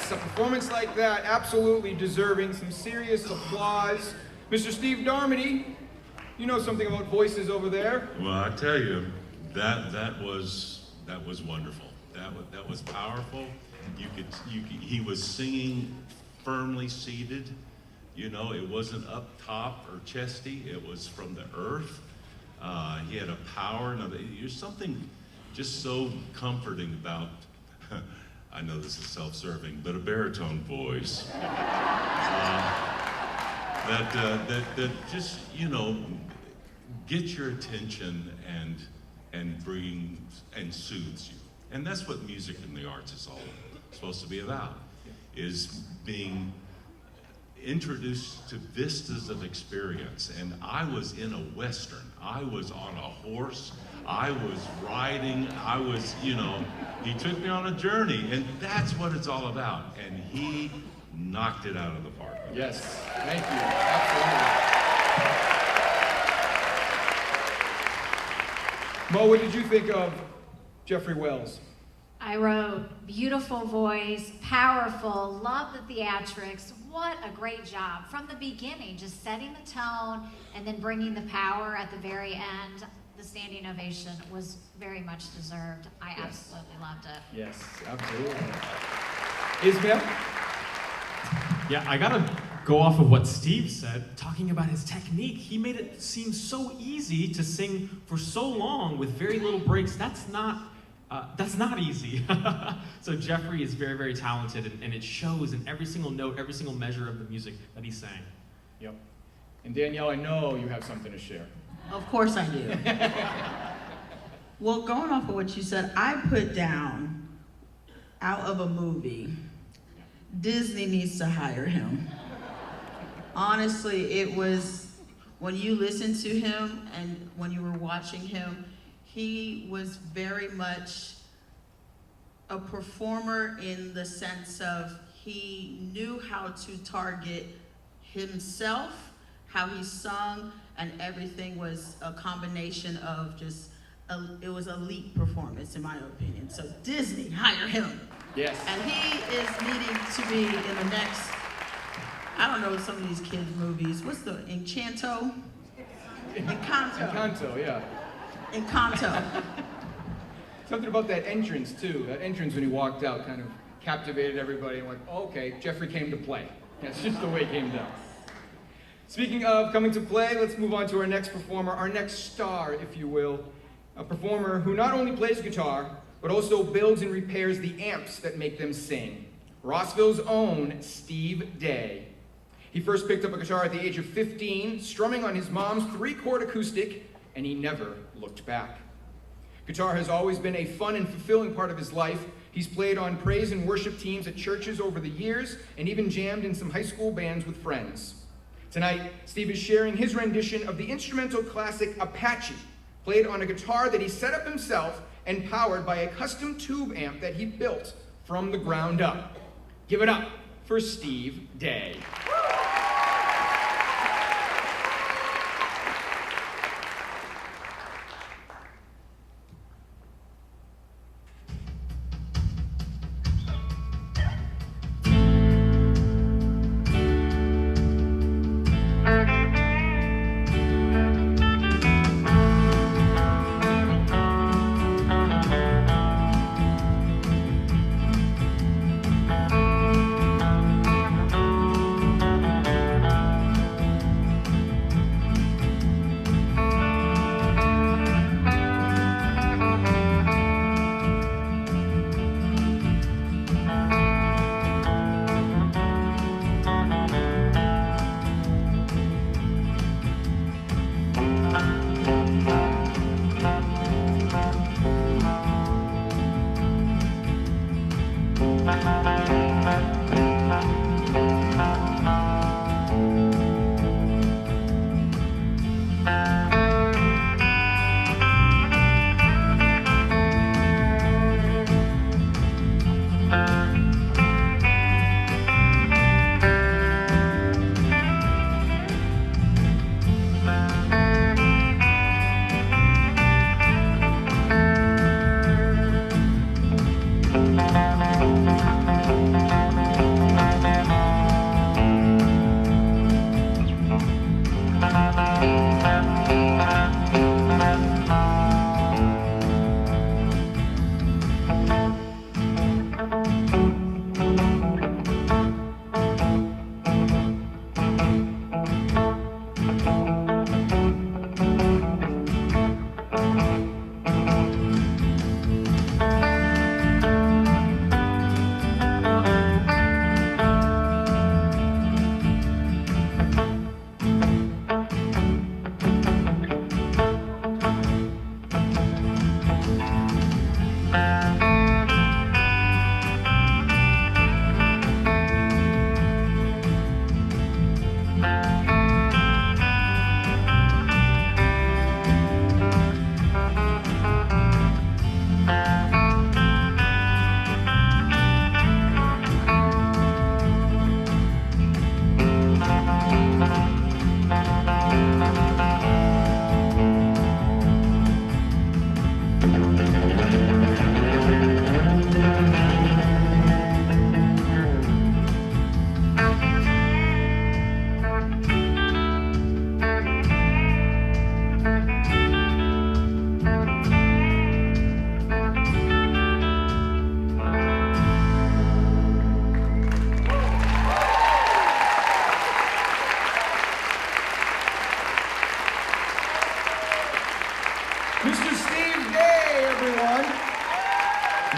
Yes, a performance like that, absolutely deserving some serious applause. Mr. Steve Darmody, you know something about voices over there. Well, I tell you, that was wonderful. That was powerful. He was singing firmly seated. You know, it wasn't up top or chesty. It was from the earth. He had a power. Now, there's something just so comforting about. I know this is self-serving, but a baritone voice that just, you know, gets your attention and brings and soothes you. And that's what music and the arts is all supposed to be about, is being introduced to vistas of experience. And I was in a Western. I was on a horse. I was riding. I was, you know, he took me on a journey, and that's what it's all about. And he knocked it out of the park. Yes, thank you. Absolutely. Mo, what did you think of Jeffrey Wells? I wrote, beautiful voice, powerful, love the theatrics. What a great job. From the beginning, just setting the tone and then bringing the power at the very end. The standing ovation was very much deserved. I absolutely loved it. Yes, absolutely. Ismail? Yeah, I gotta go off of what Steve said, talking about his technique. He made it seem so easy to sing for so long with very little breaks. That's not easy. So Jeffrey is very, very talented, and it shows in every single note, every single measure of the music that he sang. Yep. And Danielle, I know you have something to share. Of course I do. Well, going off of what you said, I put down, out of a movie, Disney needs to hire him. Honestly, it was, when you listened to him and when you were watching him, he was very much a performer in the sense of he knew how to target himself, how he sung, and everything was a combination of just, it was elite performance in my opinion. So Disney, hire him. Yes. And he is needing to be in the next, I don't know some of these kids' movies. What's the, Encanto? Encanto, yeah. Encanto. Something about that entrance, too. That entrance when he walked out kind of captivated everybody and went, oh, okay, Jeffrey came to play. That's just the way it came down. Speaking of coming to play, let's move on to our next performer, our next star, if you will. A performer who not only plays guitar, but also builds and repairs the amps that make them sing. Rossville's own Steve Day. He first picked up a guitar at the age of 15, strumming on his mom's 3-chord acoustic, and he never looked back. Guitar has always been a fun and fulfilling part of his life. He's played on praise and worship teams at churches over the years, and even jammed in some high school bands with friends. Tonight, Steve is sharing his rendition of the instrumental classic Apache, played on a guitar that he set up himself and powered by a custom tube amp that he built from the ground up. Give it up for Steve Day.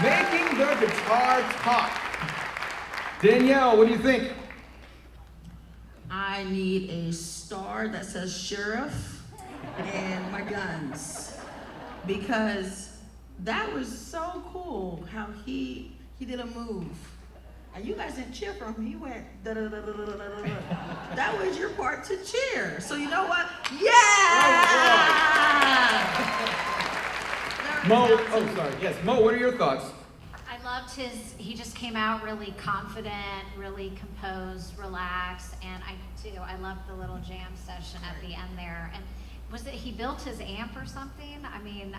Making the guitar talk. Danielle, what do you think? I need a star that says sheriff and my guns, because that was so cool how he did a move. And you guys didn't cheer for him. He went da da da da da da da. That was your part to cheer. So you know what? Yeah! Mo, oh sorry, yes, Mo, what are your thoughts? I loved he just came out really confident, really composed, relaxed, and I loved the little jam session at the end there. And was it he built his amp or something? I mean,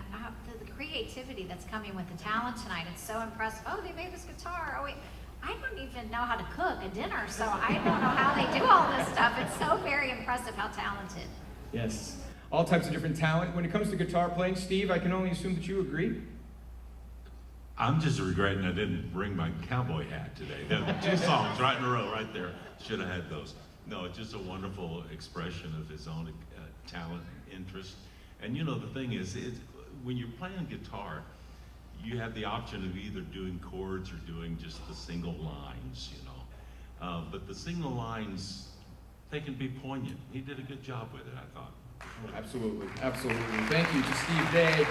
the creativity that's coming with the talent tonight, it's so impressive. Oh, they made this guitar. Oh, wait. I don't even know how to cook a dinner, so I don't know how they do all this stuff. It's so very impressive how talented. Yes, all types of different talent. When it comes to guitar playing, Steve, I can only assume that you agree. I'm just regretting I didn't bring my cowboy hat today. There were 2 songs right in a row, right there. Should have had those. No, it's just a wonderful expression of his own talent and interest. And you know, the thing is, when you're playing guitar, you have the option of either doing chords or doing just the single lines, you know. But the single lines, they can be poignant. He did a good job with it, I thought. Absolutely, absolutely. Thank you to Steve Day.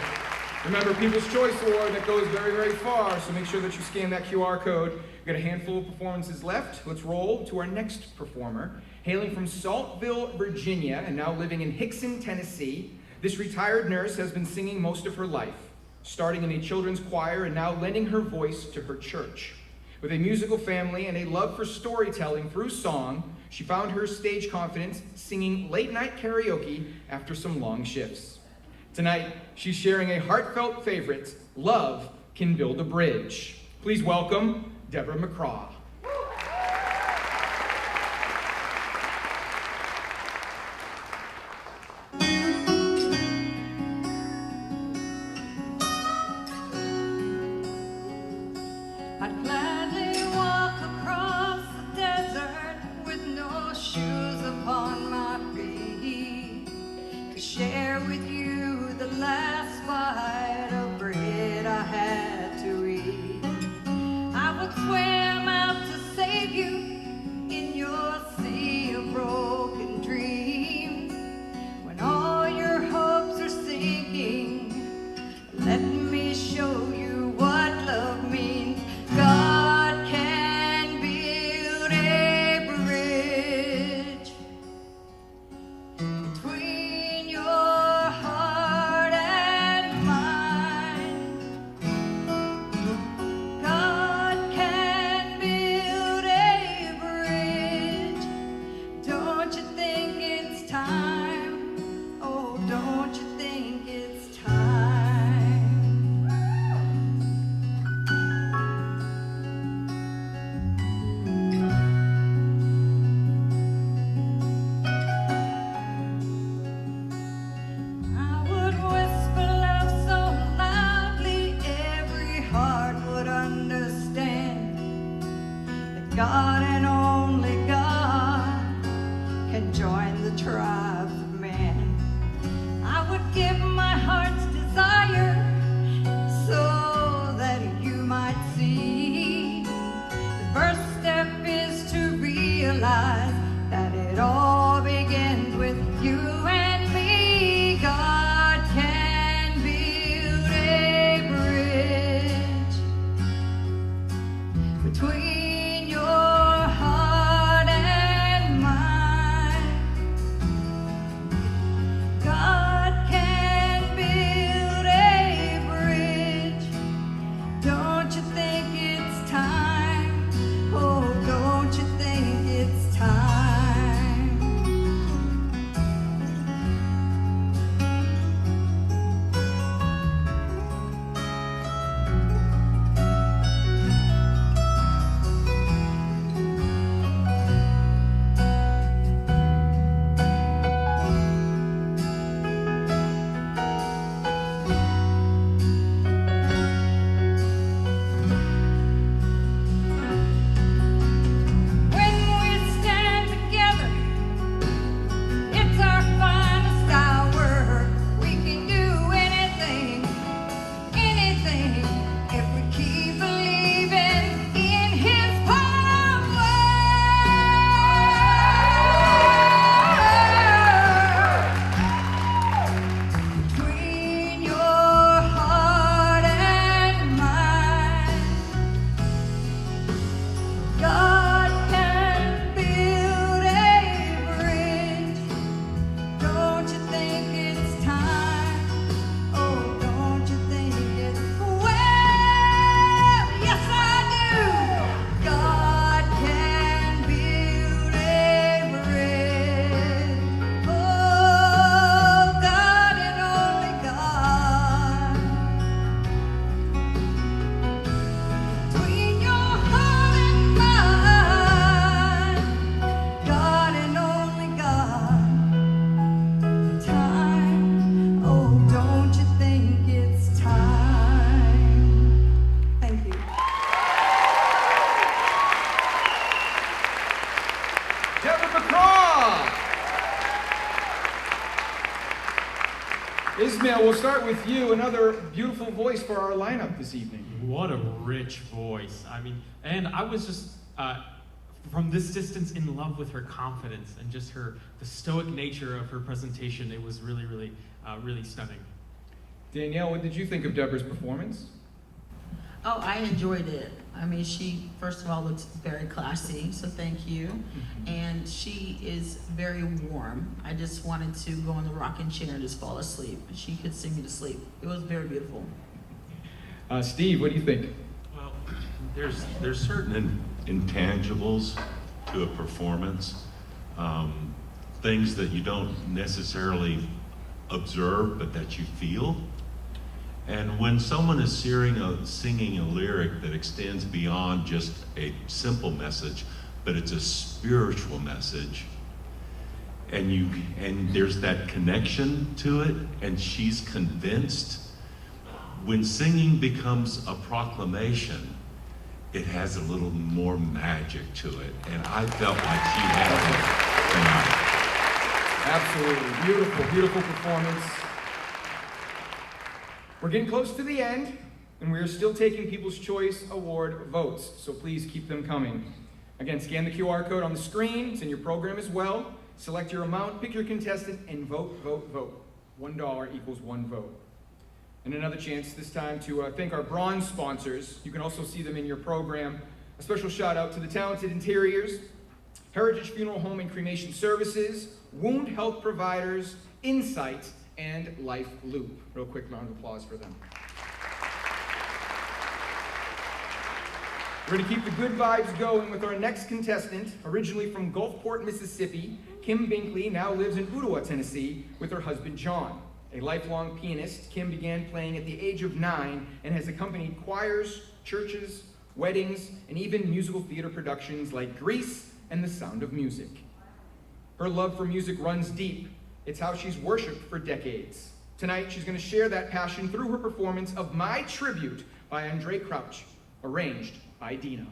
Remember, People's Choice Award, that goes very, very far, so make sure that you scan that QR code. We've got a handful of performances left. Let's roll to our next performer. Hailing from Saltville, Virginia, and now living in Hickson, Tennessee, this retired nurse has been singing most of her life, starting in a children's choir and now lending her voice to her church. With a musical family and a love for storytelling through song, she found her stage confidence singing late-night karaoke after some long shifts. Tonight, she's sharing a heartfelt favorite, Love Can Build a Bridge. Please welcome Deborah McCraw. I'd gladly walk across the desert with no shoes upon my feet to share with you the last bite of bread I had to eat. I would swim out to save you in your sea of broken dreams. When all your hopes are sinking, let me show you what love means. God can build a bridge between your heart and mine. God can build a bridge. Don't you think it's time? Oh, don't you think it's time? I would whisper love so loudly every heart would understand that God and only God can join the tribes of man. I would give my heart's desire so that you might see. The first step is to realize that it all begins with you and me. God can build a bridge between your heart and mine. Ismail, we'll start with you. Another beautiful voice for our lineup this evening. What a rich voice. I mean, and I was just, from this distance, in love with her confidence and just the stoic nature of her presentation. It was really, really, really stunning. Danielle, what did you think of Deborah's performance? Oh, I enjoyed it. I mean, she, first of all, looks very classy, so thank you. And she is very warm. I just wanted to go in the rocking chair and just fall asleep. She could sing me to sleep. It was very beautiful. Steve, what do you think? Well, there's certain intangibles to a performance, things that you don't necessarily observe, but that you feel. And when someone is singing a lyric that extends beyond just a simple message, but it's a spiritual message, and there's that connection to it, and she's convinced, when singing becomes a proclamation, it has a little more magic to it, and I felt like she had it tonight. Absolutely. Beautiful, beautiful performance. We're getting close to the end, and we are still taking People's Choice Award votes, so please keep them coming. Again, scan the QR code on the screen. It's in your program as well. Select your amount, pick your contestant, and vote, vote, vote. $1 equals 1 vote. And another chance this time to thank our bronze sponsors. You can also see them in your program. A special shout out to the Talented Interiors, Heritage Funeral Home and Cremation Services, Wound Health Providers, Insight, and Life Loop. Real quick round of applause for them. We're going to keep the good vibes going with our next contestant, originally from Gulfport, Mississippi. Kim Binkley now lives in Ottawa, Tennessee, with her husband, John. A lifelong pianist, Kim began playing at the age of 9 and has accompanied choirs, churches, weddings, and even musical theater productions like Grease and The Sound of Music. Her love for music runs deep. It's how she's worshipped for decades. Tonight, she's going to share that passion through her performance of My Tribute by Andre Crouch, arranged by Dina.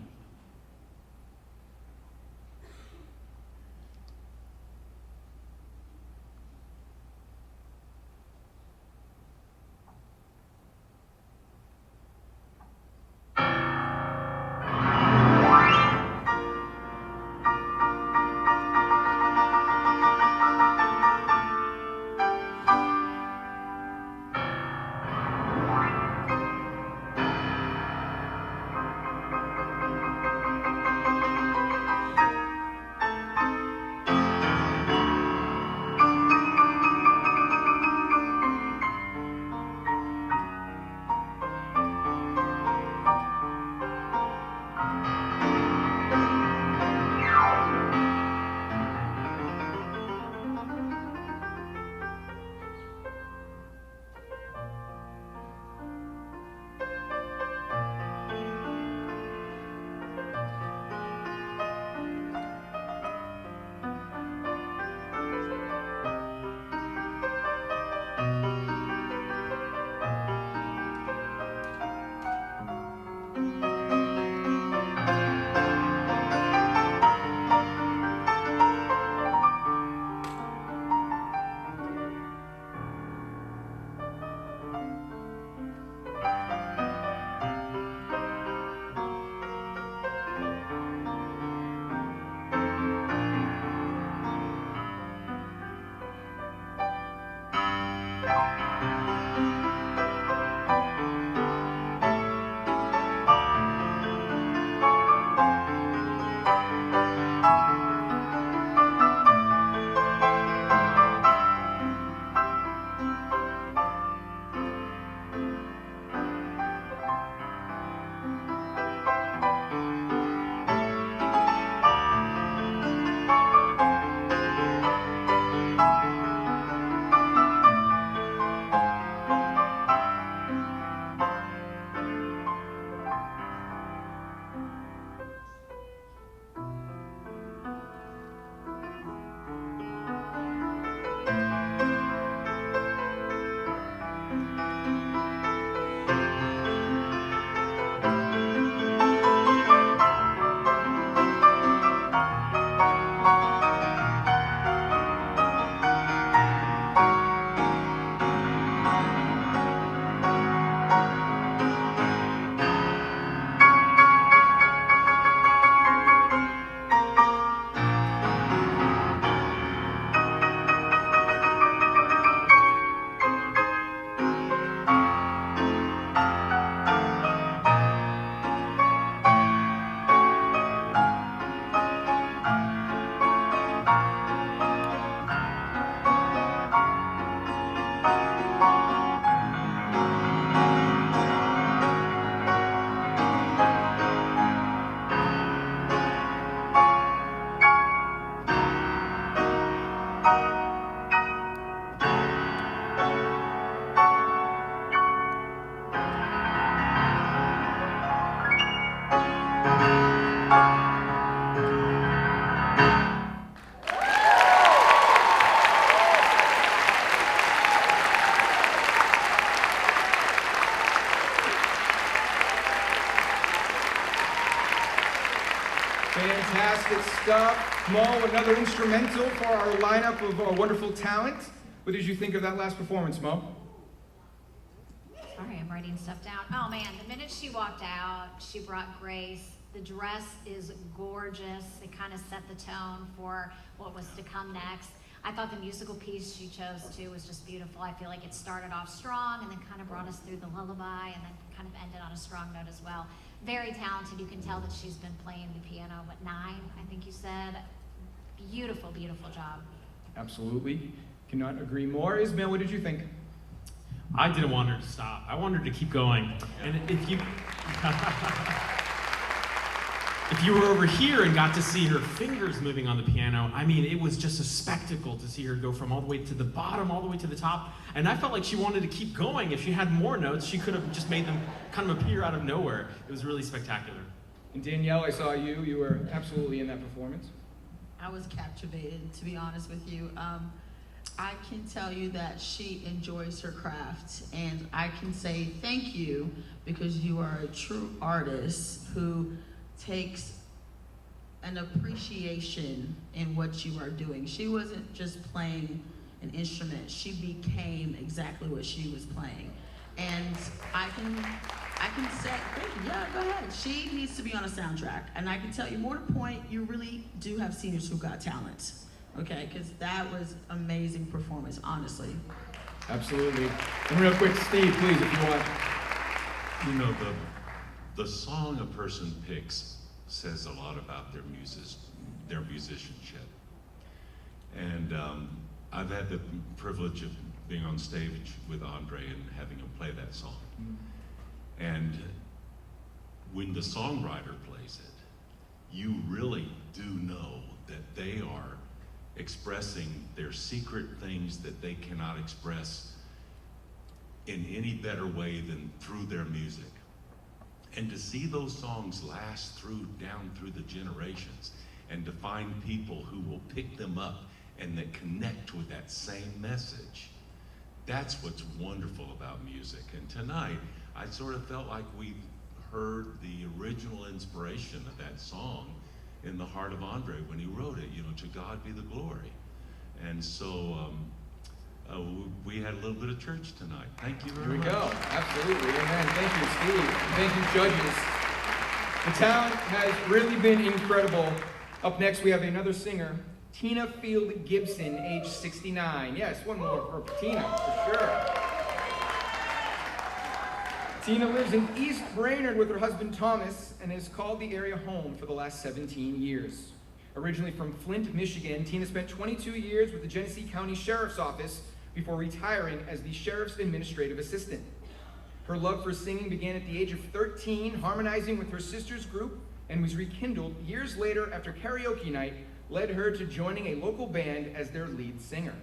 Fantastic stuff. Mo, another instrumental for our lineup of wonderful talent. What did you think of that last performance, Mo? Sorry, I'm writing stuff down. Oh man, the minute she walked out, she brought grace. The dress is gorgeous. It kind of set the tone for what was to come next. I thought the musical piece she chose too was just beautiful. I feel like it started off strong and then kind of brought us through the lullaby and then kind of ended on a strong note as well. Very talented. You can tell that she's been playing the piano, 9, I think you said. Beautiful, beautiful job. Absolutely. Cannot agree more. Ismail, what did you think? I didn't want her to stop. I wanted her to keep going. And if you were over here and got to see her fingers moving on the piano, I mean, it was just a spectacle to see her go from all the way to the bottom, all the way to the top. And I felt like she wanted to keep going. If she had more notes, she could have just made them kind of appear out of nowhere. It was really spectacular. And Danielle, I saw you. You were absolutely in that performance. I was captivated, to be honest with you. I can tell you that she enjoys her craft, and I can say thank you because you are a true artist who takes an appreciation in what you are doing. She wasn't just playing an instrument, she became exactly what she was playing. And I can say, thank you, yeah, go ahead. She needs to be on a soundtrack. And I can tell you, more to point, you really do have seniors who got talent. Okay, because that was amazing performance, honestly. Absolutely. And real quick, Steve, please, if you want. You know, the song a person picks says a lot about their musicianship. And I've had the privilege of being on stage with Andre and having him play that song. And when the songwriter plays it, you really do know that they are expressing their secret things that they cannot express in any better way than through their music. And to see those songs last down through the generations, and to find people who will pick them up and that connect with that same message, that's what's wonderful about music. And tonight, I sort of felt like we heard the original inspiration of that song in the heart of Andre when he wrote it, you know, to God be the glory. And so we had a little bit of church tonight. Thank you very much. Here we go. Absolutely. Amen. Thank you, Steve. Thank you, judges. The talent has really been incredible. Up next, we have another singer, Tina Field Gibson, age 69. Yes, one more for Tina, for sure. Tina lives in East Brainerd with her husband Thomas and has called the area home for the last 17 years. Originally from Flint, Michigan, Tina spent 22 years with the Genesee County Sheriff's Office before retiring as the Sheriff's Administrative Assistant. Her love for singing began at the age of 13, harmonizing with her sister's group, and was rekindled years later after karaoke night led her to joining a local band as their lead singer.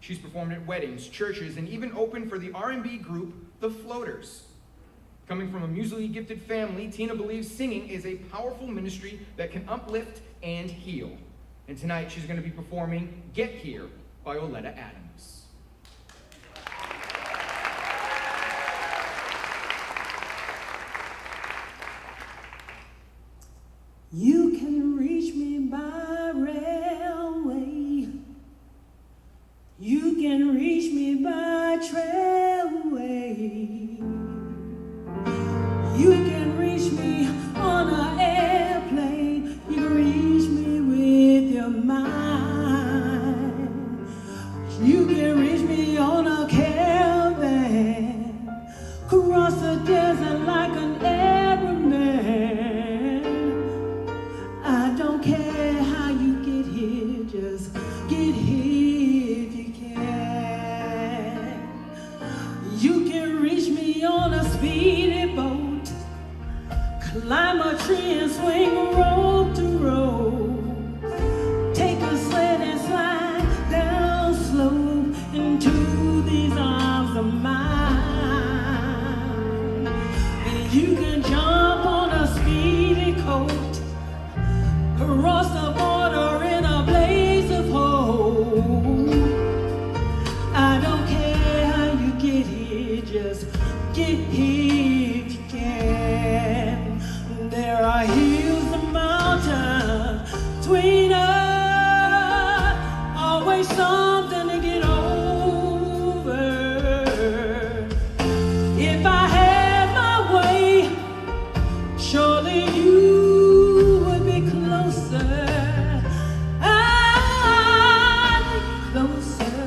She's performed at weddings, churches, and even opened for the R&B group, The Floaters. Coming from a musically gifted family, Tina believes singing is a powerful ministry that can uplift and heal. And tonight she's going to be performing Get Here by Oleta Adams. You can reach me by railway. You can reach me by trailway. You can reach me on an airplane. You can reach me with your mind. You can reach me on a caravan, across the desert like an Arab man. I don't care how you get here, just get here if you can. You can reach me on a speedy boat, climb a tree and swing rope to rope, take a sled and slide down slope into these arms of mine. And you can jump on a speedy coat, cross the border in a blaze of hope. I don't care how you get here, just get here if you can. There are hills and mountains Surely you would be closer. I'd be closer.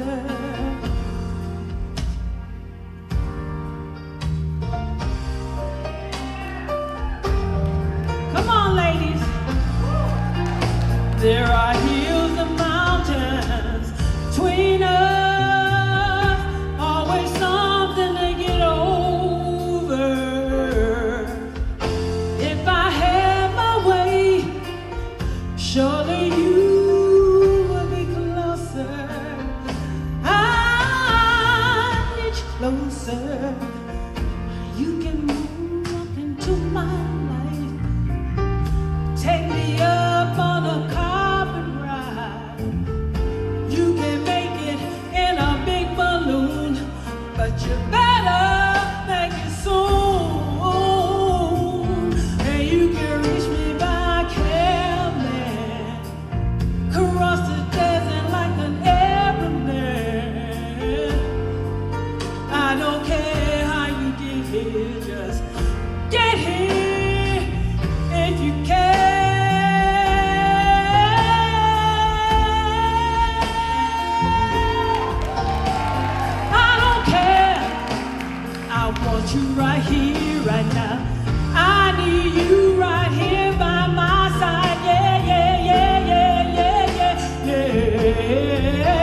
Come on, ladies. There are hills and mountains between us, always something to get over. If I had my way, surely you would be closer. I'd get you closer. You can walk into my life, take me up on a carpet ride. You can make it in a big balloon, but you better make it soon. And you can reach me by caveman, cross the desert like an airman. I don't care how you get here, just get here if you can. I don't care. I want you right here, right now. I need you right here by my side. Yeah, yeah, yeah, yeah, yeah, yeah, yeah.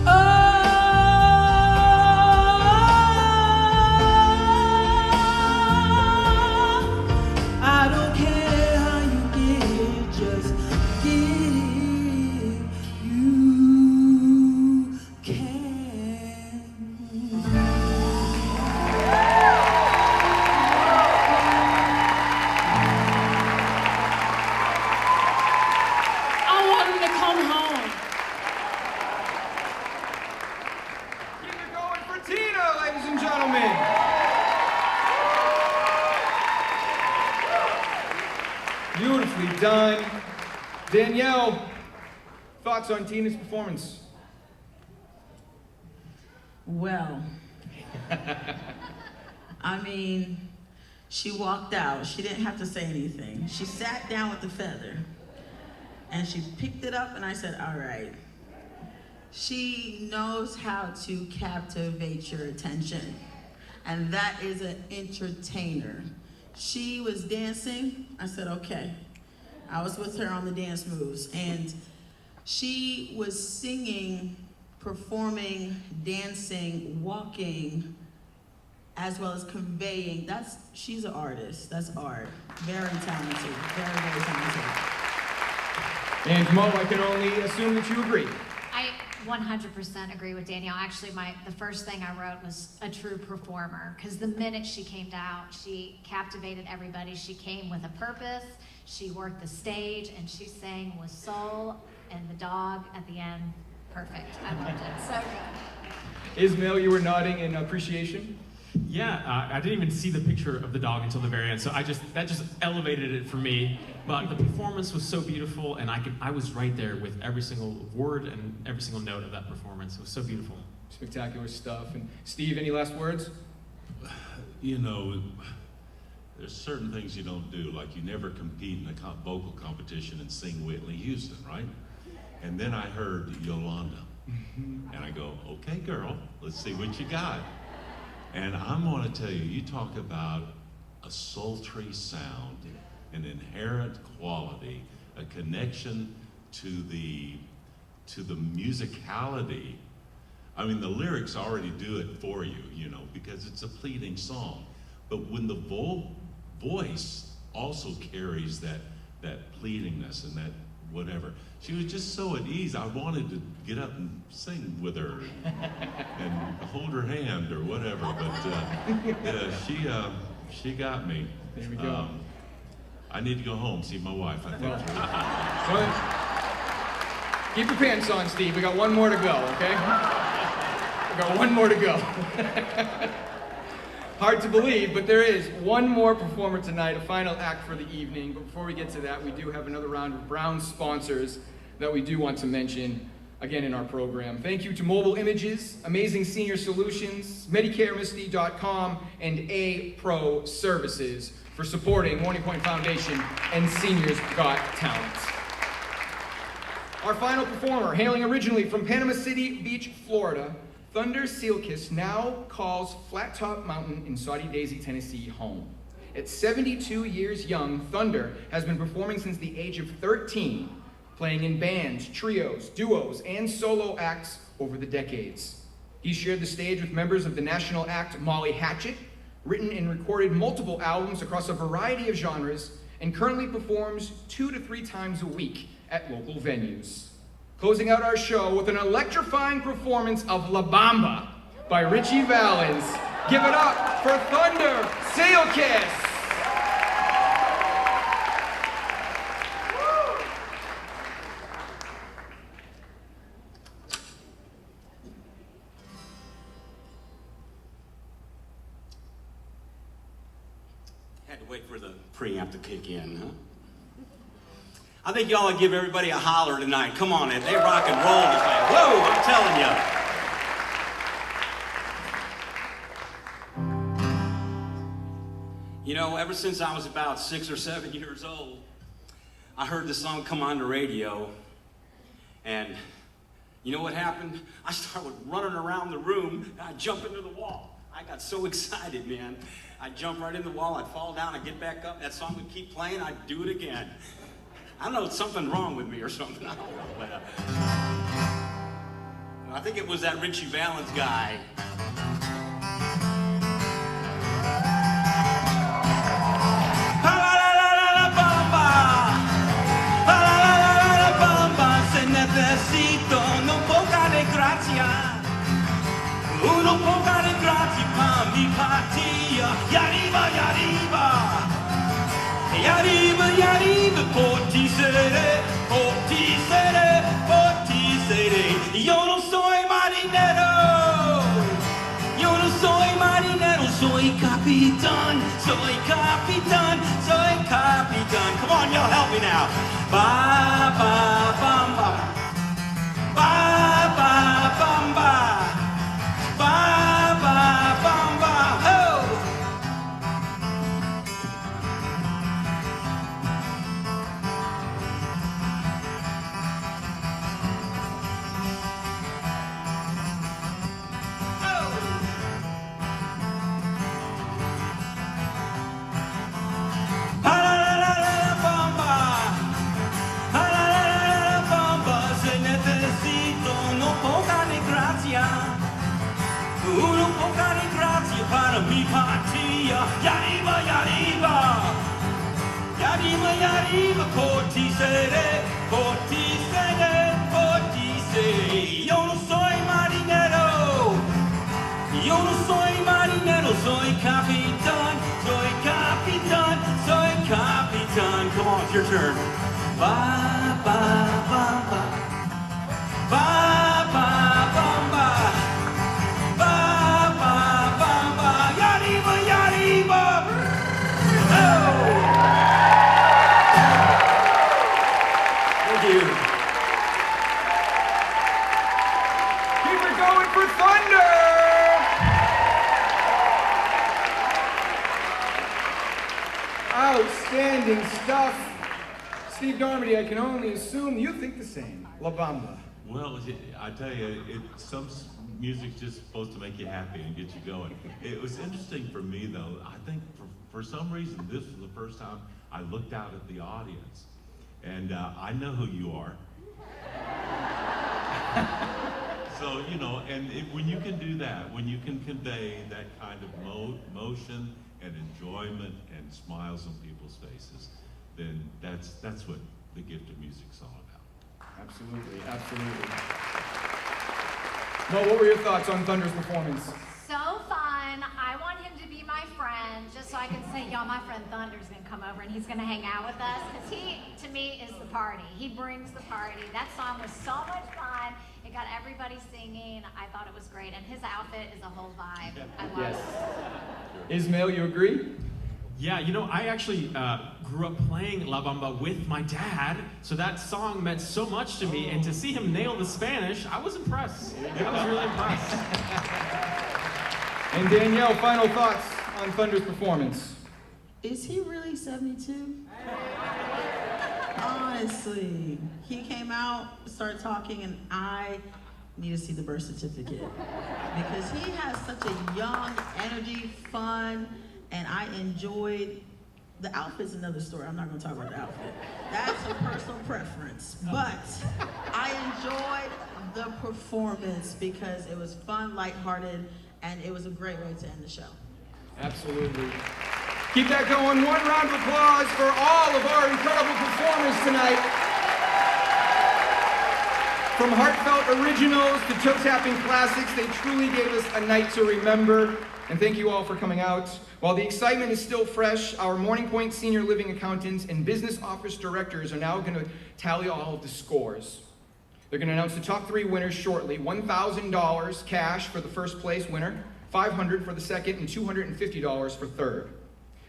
Oh, I don't care how you get here, just get here. You can. I want him to come home. Keep it going for Tina, ladies and gentlemen. Beautifully done. Danielle, thoughts on Tina's performance? Well, I mean, she walked out. She didn't have to say anything. She sat down with the feather and she picked it up and I said, all right. She knows how to captivate your attention, and that is an entertainer. She was dancing. I said, okay. I was with her on the dance moves, and she was singing, performing, dancing, walking, as well as conveying. She's an artist. That's art. Very talented. Very, very talented. And Mo, I can only assume that you agree. I 100% agree with Danielle. Actually, the first thing I wrote was a true performer, because the minute she came out, she captivated everybody. She came with a purpose. She worked the stage, and she sang with soul, and the dog at the end, perfect. I loved it. So good. Ismail, you were nodding in appreciation. Yeah, I didn't even see the picture of the dog until the very end, so that just elevated it for me. But the performance was so beautiful, and I was right there with every single word and every single note of that performance. It was so beautiful. Spectacular stuff. And Steve, any last words? You know, there's certain things you don't do, like you never compete in a vocal competition and sing Whitney Houston, right? And then I heard Yolanda, and I go, okay, girl, let's see what you got. And I'm going to tell you, you talk about a sultry sound, an inherent quality, a connection to the musicality. I mean, the lyrics already do it for you, you know, because it's a pleading song. But when the voice also carries that pleadingness and that whatever. She was just so at ease. I wanted to get up and sing with her and hold her hand or whatever. But she got me. There we go. I need to go home, see my wife, I think. Well, keep your pants on, Steve. We got one more to go, okay? We got one more to go. Hard to believe, but there is one more performer tonight, a final act for the evening. But before we get to that, we do have another round of Brown sponsors that we do want to mention. again in our program. Thank you to Mobile Images, Amazing Senior Solutions, MedicareMisty.com, and A Pro Services for supporting Morning Pointe Foundation and Seniors Got Talent. Our final performer, hailing originally from Panama City Beach, Florida, Thunder Sealkiss now calls Flat Top Mountain in Saudi Daisy, Tennessee home. At 72 years young, Thunder has been performing since the age of 13, playing in bands, trios, duos, and solo acts over the decades. He shared the stage with members of the national act Molly Hatchet, written and recorded multiple albums across a variety of genres, and currently performs 2 to 3 times a week at local venues. Closing out our show with an electrifying performance of La Bamba by Richie Valens. Give it up for Thunder Sealkiss! Had to wait for the preamp to kick in, huh? I think y'all ought to give everybody a holler tonight. Come on, they rock and roll tonight. Whoa, I'm telling you. You know, ever since I was about 6 or 7 years old, I heard the song come on the radio, and you know what happened? I started running around the room, and I'd jump into the wall. I got so excited, man. I'd jump right in the wall, I'd fall down, I'd get back up, that song would keep playing, I'd do it again. I don't know, it's something wrong with me or something, I don't know, but I think it was that Richie Valens guy. Uno poca de grazie pa mi partia, y arriba, por ti seré, yo no soy marinero, soy capitán, come on, y'all help me now, ba, ba, bam, ba, ba, ba, bam, ba. Ba, ba, bam, ba, ho! Ha la la la la bam, ba. Ha la la la bam, ba. Se necesito no poca de gracia. Uno poca di grazia para mi partita, y arriba, por ti seré, yo no soy marinero, soy capitán, come on, it's your turn, ba, ba, ba, ba, ba, ba, ba, ba. Ba, ba, ba, ba, yariba, oh! Thank you. Keep it going for Thunder! Outstanding stuff. Steve Darmody, I can only assume you think the same. La Bamba. Well, I tell you, some music's just supposed to make you happy and get you going. It was interesting for me, though. I think for some reason, this was the first time I looked out at the audience. And I know who you are. So, you know, and when you can do that, when you can convey that kind of motion and enjoyment and smiles on people's faces, then that's what the gift of music's all about. Absolutely, absolutely. Mo, what were your thoughts on Thunder's performance? So fun. I want him to be my friend, just so I can say, y'all, my friend Thunder's gonna come over and he's gonna hang out with us, because he, to me, is the party. He brings the party. That song was so much fun. It got everybody singing. I thought it was great, and his outfit is a whole vibe. I love it. Ismail, you agree? Yeah, I actually grew up playing La Bamba with my dad, so that song meant so much to me, and to see him nail the Spanish, I was impressed. I was really impressed. And Danielle, final thoughts on Thunder's performance. Is he really 72? Honestly, he came out, started talking, and I need to see the birth certificate because he has such a young energy, fun, and I enjoyed the outfit's another story. I'm not going to talk about the outfit. That's a personal preference, but I enjoyed the performance because it was fun, lighthearted, and it was a great way to end the show. Absolutely. Keep that going. One round of applause for all of our incredible performers tonight. From heartfelt originals to toe-tapping classics, they truly gave us a night to remember. And thank you all for coming out. While the excitement is still fresh, our Morning Pointe Senior Living accountants and business office directors are now going to tally all of the scores. They're going to announce the top 3 winners shortly. $1,000 cash for the first place winner, $500 for the second, and $250 for third.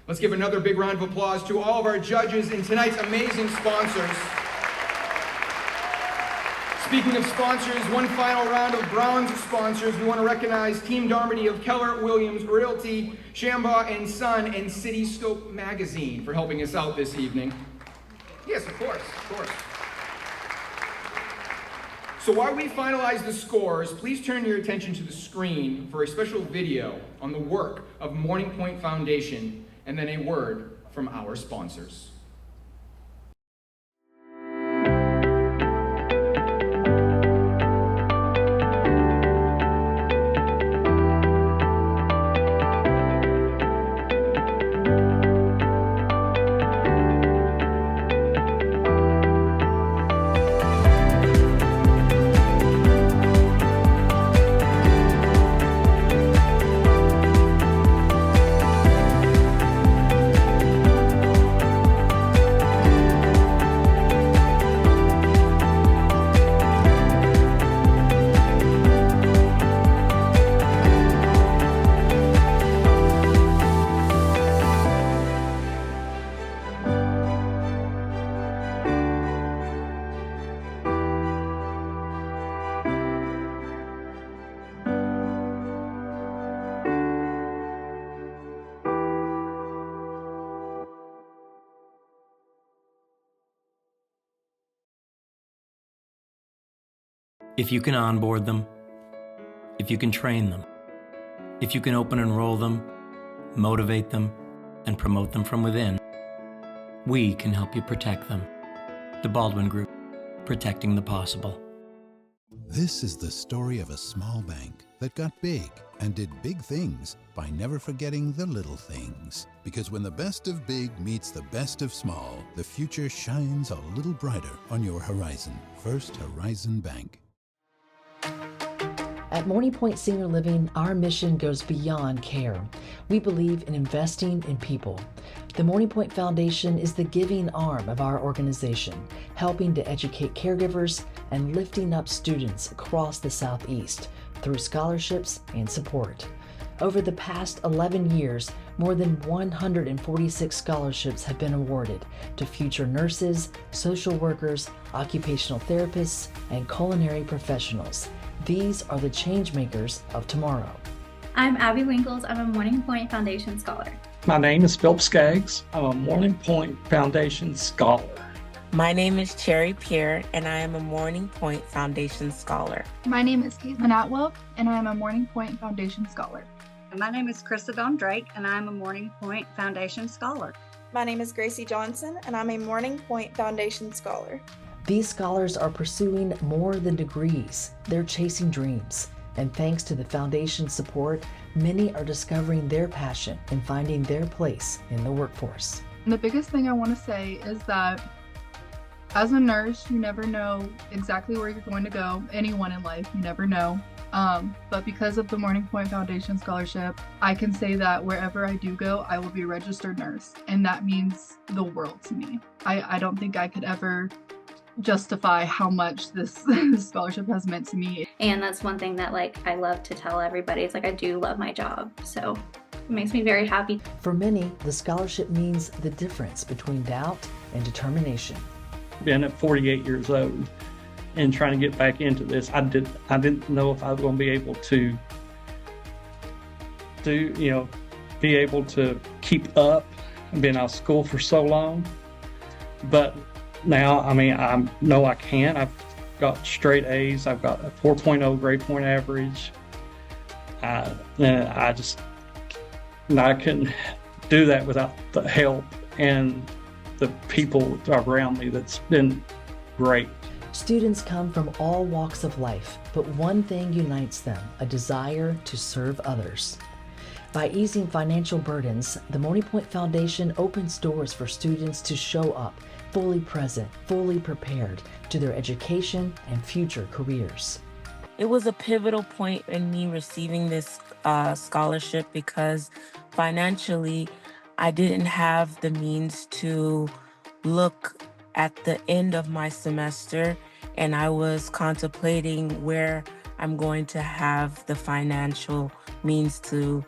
Let's give another big round of applause to all of our judges and tonight's amazing sponsors. Speaking of sponsors, one final round of bronze sponsors. We want to recognize Team Darmody of Keller Williams Realty, Shambaugh and Son, and Cityscope Magazine for helping us out this evening. Yes, of course. So while we finalize the scores, please turn your attention to the screen for a special video on the work of Morning Pointe Foundation, and then a word from our sponsors. If you can onboard them, if you can train them, if you can open and roll them, motivate them, and promote them from within, we can help you protect them. The Baldwin Group, protecting the possible. This is the story of a small bank that got big and did big things by never forgetting the little things. Because when the best of big meets the best of small, the future shines a little brighter on your horizon. First Horizon Bank. At Morning Pointe Senior Living, our mission goes beyond care. We believe in investing in people. The Morning Pointe Foundation is the giving arm of our organization, helping to educate caregivers and lifting up students across the Southeast through scholarships and support. Over the past 11 years, more than 146 scholarships have been awarded to future nurses, social workers, occupational therapists, and culinary professionals. These are the change makers of tomorrow. I'm Abby Winkles. I'm a Morning Pointe Foundation Scholar. My name is Philip Skaggs. I'm a Morning Pointe Foundation Scholar. My name is Cherry Pierre, and I am a Morning Pointe Foundation Scholar. My name is Caitlin Atwell, and I am a Morning Pointe Foundation Scholar. My name is Krista Dawn Drake, and I'm a Morning Pointe Foundation Scholar. My name is Gracie Johnson, and I'm a Morning Pointe Foundation Scholar. These scholars are pursuing more than degrees. They're chasing dreams. And thanks to the foundation's support, many are discovering their passion and finding their place in the workforce. And the biggest thing I want to say is that as a nurse, you never know exactly where you're going to go. Anyone in life, you never know. But because of the Morning Pointe Foundation Scholarship, I can say that wherever I do go, I will be a registered nurse. And that means the world to me. I don't think I could ever justify how much this scholarship has meant to me. And that's one thing that I love to tell everybody. It's I do love my job. So It makes me very happy. For many, the scholarship means the difference between doubt and determination. Being at 48 years old and trying to get back into this, I didn't know if I was going to be able to be able to keep up. I've been out of school for so long, but now, I know I can. I've got straight A's. I've got a 4.0 grade point average. I couldn't do that without the help and the people around me. That's been great. Students come from all walks of life, but one thing unites them: a desire to serve others. By easing financial burdens, the Morning Pointe Foundation opens doors for students to show up, fully present, fully prepared to their education and future careers. It was a pivotal point in me receiving this scholarship because financially, I didn't have the means to look at the end of my semester, and I was contemplating where I'm going to have the financial means to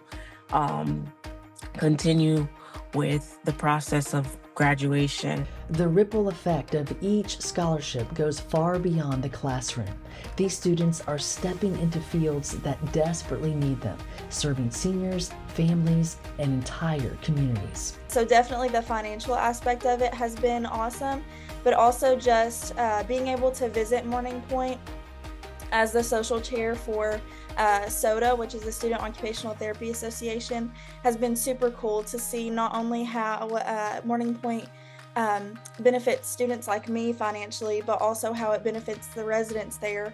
continue with the process of graduation. The ripple effect of each scholarship goes far beyond the classroom. These students are stepping into fields that desperately need them, serving seniors, families, and entire communities. So definitely the financial aspect of it has been awesome, but also just being able to visit Morning Pointe as the social chair for SOTA, which is the Student Occupational Therapy Association, has been super cool to see not only how Morning Pointe benefits students like me financially, but also how it benefits the residents there.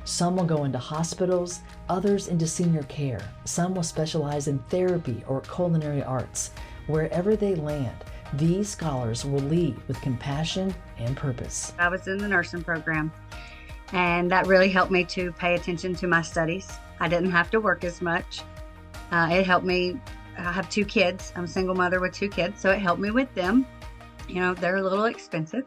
Some will go into hospitals, others into senior care. Some will specialize in therapy or culinary arts. Wherever they land, these scholars will lead with compassion and purpose. I was in the nursing program, and that really helped me to pay attention to my studies. I didn't have to work as much. It helped me. I have 2 kids. I'm a single mother with 2 kids, so it helped me with them. They're a little expensive.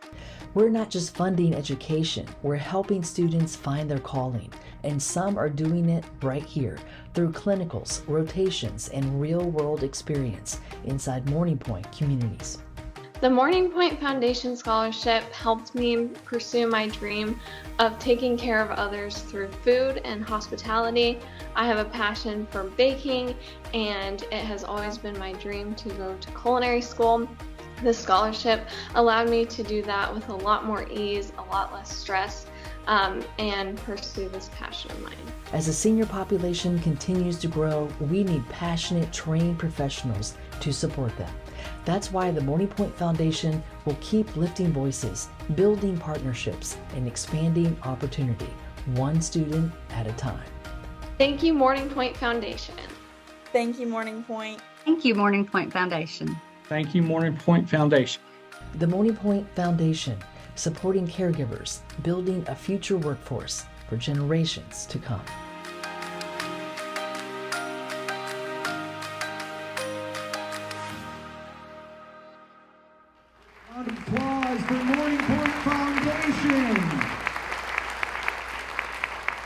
We're not just funding education, we're helping students find their calling, and some are doing it right here through clinicals, rotations, and real-world experience inside Morning Pointe communities. The Morning Pointe Foundation Scholarship helped me pursue my dream of taking care of others through food and hospitality. I have a passion for baking, and it has always been my dream to go to culinary school. This scholarship allowed me to do that with a lot more ease, a lot less stress, and pursue this passion of mine. As the senior population continues to grow, we need passionate, trained professionals to support them. That's why the Morning Pointe Foundation will keep lifting voices, building partnerships, and expanding opportunity, one student at a time. Thank you, Morning Pointe Foundation. Thank you, Morning Pointe. Thank you, Morning Pointe Foundation. Thank you, Morning Pointe Foundation. The Morning Pointe Foundation, supporting caregivers, building a future workforce for generations to come. Round of applause for Morning Pointe Foundation.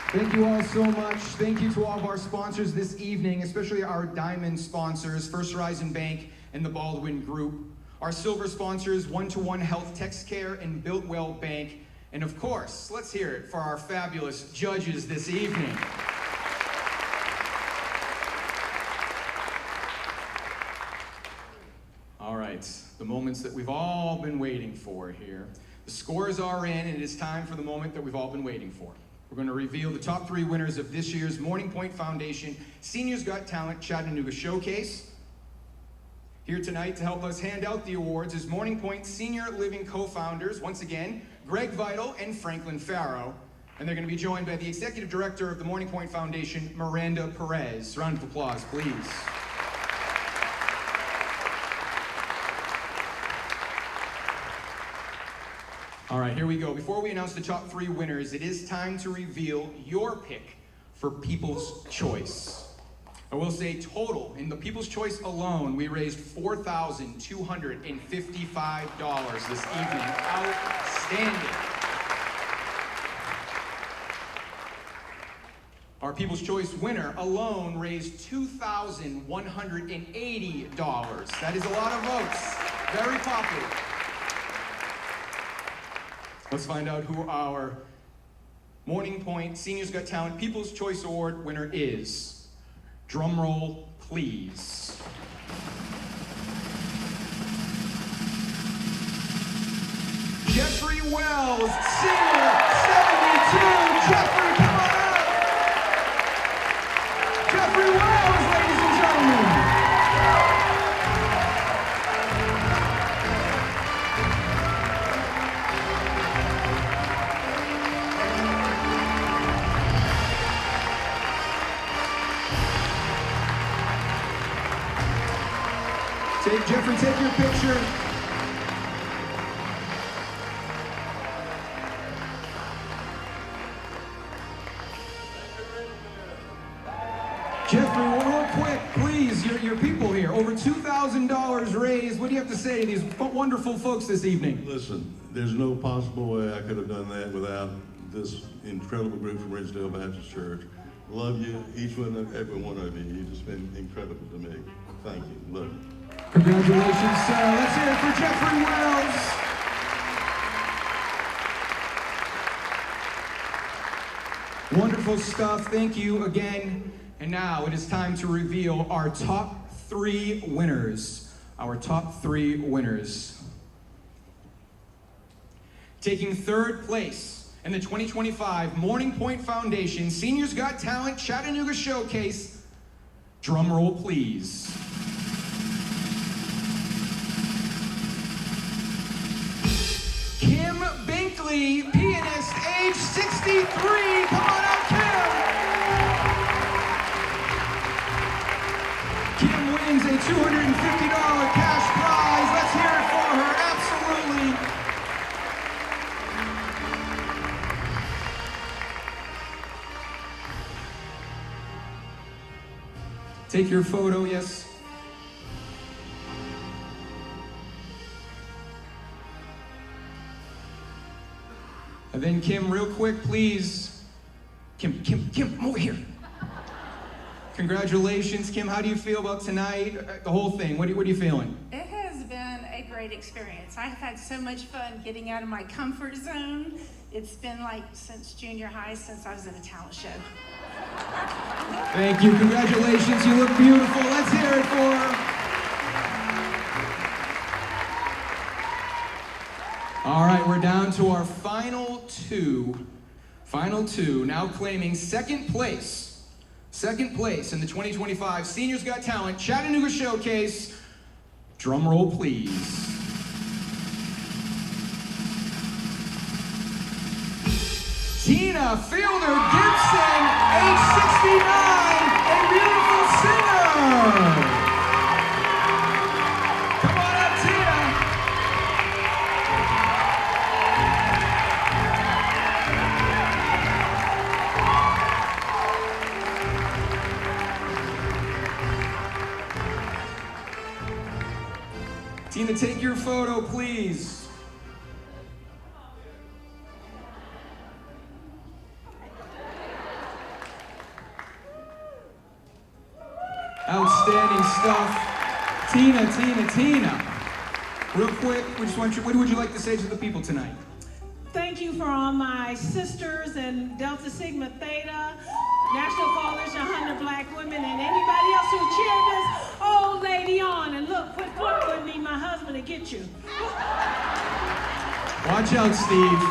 Thank you all so much. Thank you to all of our sponsors this evening, especially our diamond sponsors, First Horizon Bank and the Baldwin Group. Our silver sponsors, One-to-One Health Text Care and Builtwell Bank. And of course, let's hear it for our fabulous judges this evening. All right, the moments that we've all been waiting for here. The scores are in, and it is time for the moment that we've all been waiting for. We're going to reveal the top 3 winners of this year's Morning Pointe Foundation Seniors Got Talent Chattanooga Showcase. Here tonight to help us hand out the awards is Morning Pointe Senior Living co-founders, once again, Greg Vital and Franklin Farrow. And they're going to be joined by the Executive Director of the Morning Pointe Foundation, Miranda Perez. Round of applause, please. All right, here we go. Before we announce the top 3 winners, it is time to reveal your pick for People's Choice. I will say total, in the People's Choice alone, we raised $4,255 this evening. Outstanding. Our People's Choice winner alone raised $2,180. That is a lot of votes. Very popular. Let's find out who our Morning Pointe Seniors Got Talent People's Choice Award winner is. Drum roll, please. Jeffrey Wells, singer, 72. Jeffrey, come on up. Jeffrey Wells, ladies and gentlemen. Jeffrey, take your picture. Jeffrey, real quick, please, your people here, over $2,000 raised. What do you have to say to these wonderful folks this evening? Listen, there's no possible way I could have done that without this incredible group from Ridgedale Baptist Church. Love you, each one and every one of you. You've just been incredible to me. Thank you. Love you. Congratulations, sir. Let's hear it for Jeffrey Wells. Wonderful stuff. Thank you again. And now it is time to reveal our top 3 winners. Our top 3 winners. Taking 3rd place in the 2025 Morning Pointe Foundation Seniors Got Talent Chattanooga Showcase. Drum roll, please. Kim Binkley, pianist, age 63. Come on out, Kim. Kim wins a $250 cash prize. Let's hear it for her. Absolutely. Take your photo, yes. And then Kim, real quick, please. Kim, come over here. Congratulations, Kim. How do you feel about tonight? The whole thing. What are you feeling? It has been a great experience. I've had so much fun getting out of my comfort zone. It's been like since junior high, since I was in a talent show. Thank you. Congratulations. You look beautiful. Let's hear it for her. All right, we're down to our final two. Now claiming second place in the 2025 Seniors Got Talent Chattanooga Showcase. Drum roll, please. Tina Fielder Gibson, age 69, a beautiful singer. Come on up, Tina. Tina, take your photo, please. Outstanding stuff. Tina. Real quick, what would you like to say to the people tonight? Thank you for all my sisters and Delta Sigma Theta, National Coalition 100 Black Women, and anybody else who cheered this old lady on. And look, quit flirting with me, my husband will get you. Watch out, Steve.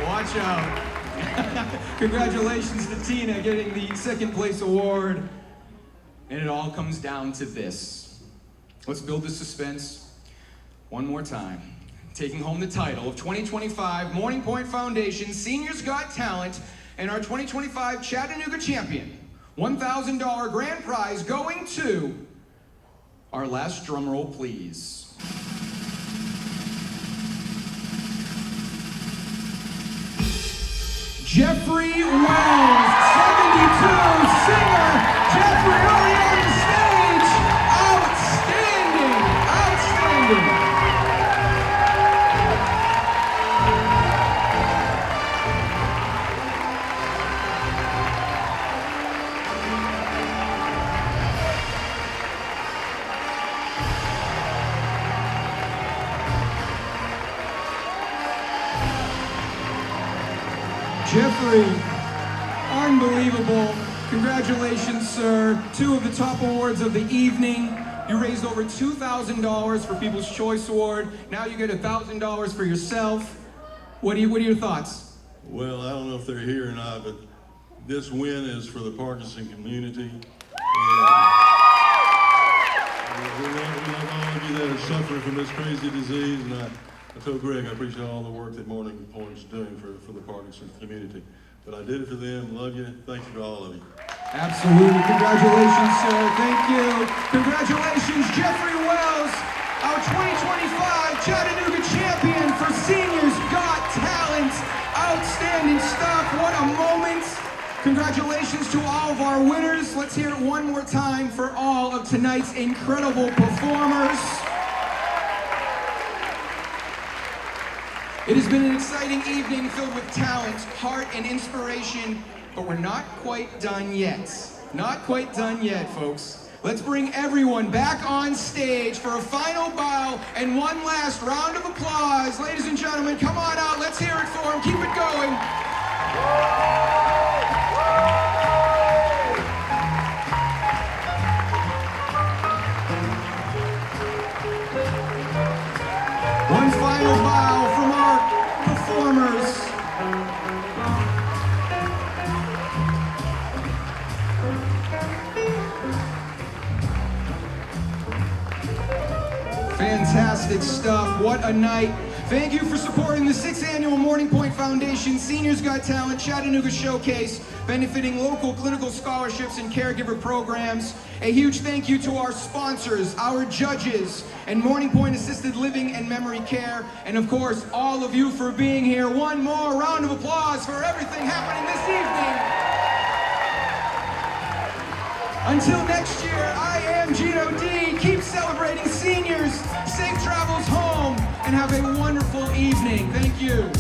Watch out. Congratulations to Tina getting the second place award. And it all comes down to this. Let's build the suspense one more time. Taking home the title of 2025 Morning Pointe Foundation Seniors Got Talent and our 2025 Chattanooga champion. $1,000 grand prize going to our last drum roll, please. Jeffrey Wells, 72, singer. Jeffrey, early on the stage. Outstanding. Jeffrey. Unbelievable. Congratulations, sir. 2 of the top awards of the evening. You raised over $2,000 for People's Choice Award. Now you get $1,000 for yourself. What are your thoughts? Well, I don't know if they're here or not, but this win is for the Parkinson community. And we love all of you that are suffering from this crazy disease. And I told Greg I appreciate all the work that Morning Pointe's doing for the Parkinson community. But I did it for them. Love you. Thank you to all of you. Absolutely. Congratulations, sir. Thank you. Congratulations, Jeffrey Wells, our 2025 Chattanooga champion for Seniors Got Talent. Outstanding stuff. What a moment. Congratulations to all of our winners. Let's hear it one more time for all of tonight's incredible performers. It has been an exciting evening filled with talent, heart, and inspiration, but we're not quite done yet. Not quite done yet, folks. Let's bring everyone back on stage for a final bow and one last round of applause. Ladies and gentlemen, come on out. Let's hear it for them. Keep it going. One final bow from our performers. Fantastic stuff. What a night. Thank you for supporting the 6th annual Morning Pointe Foundation Seniors Got Talent Chattanooga Showcase, benefiting local clinical scholarships and caregiver programs. A huge thank you to our sponsors, our judges, and Morning Pointe Assisted Living and Memory Care, and of course, all of you for being here. One more round of applause for everything happening this evening. Until next year, I am Gino D. Keep celebrating seniors. Safe travels home, and have a wonderful evening. Thank you.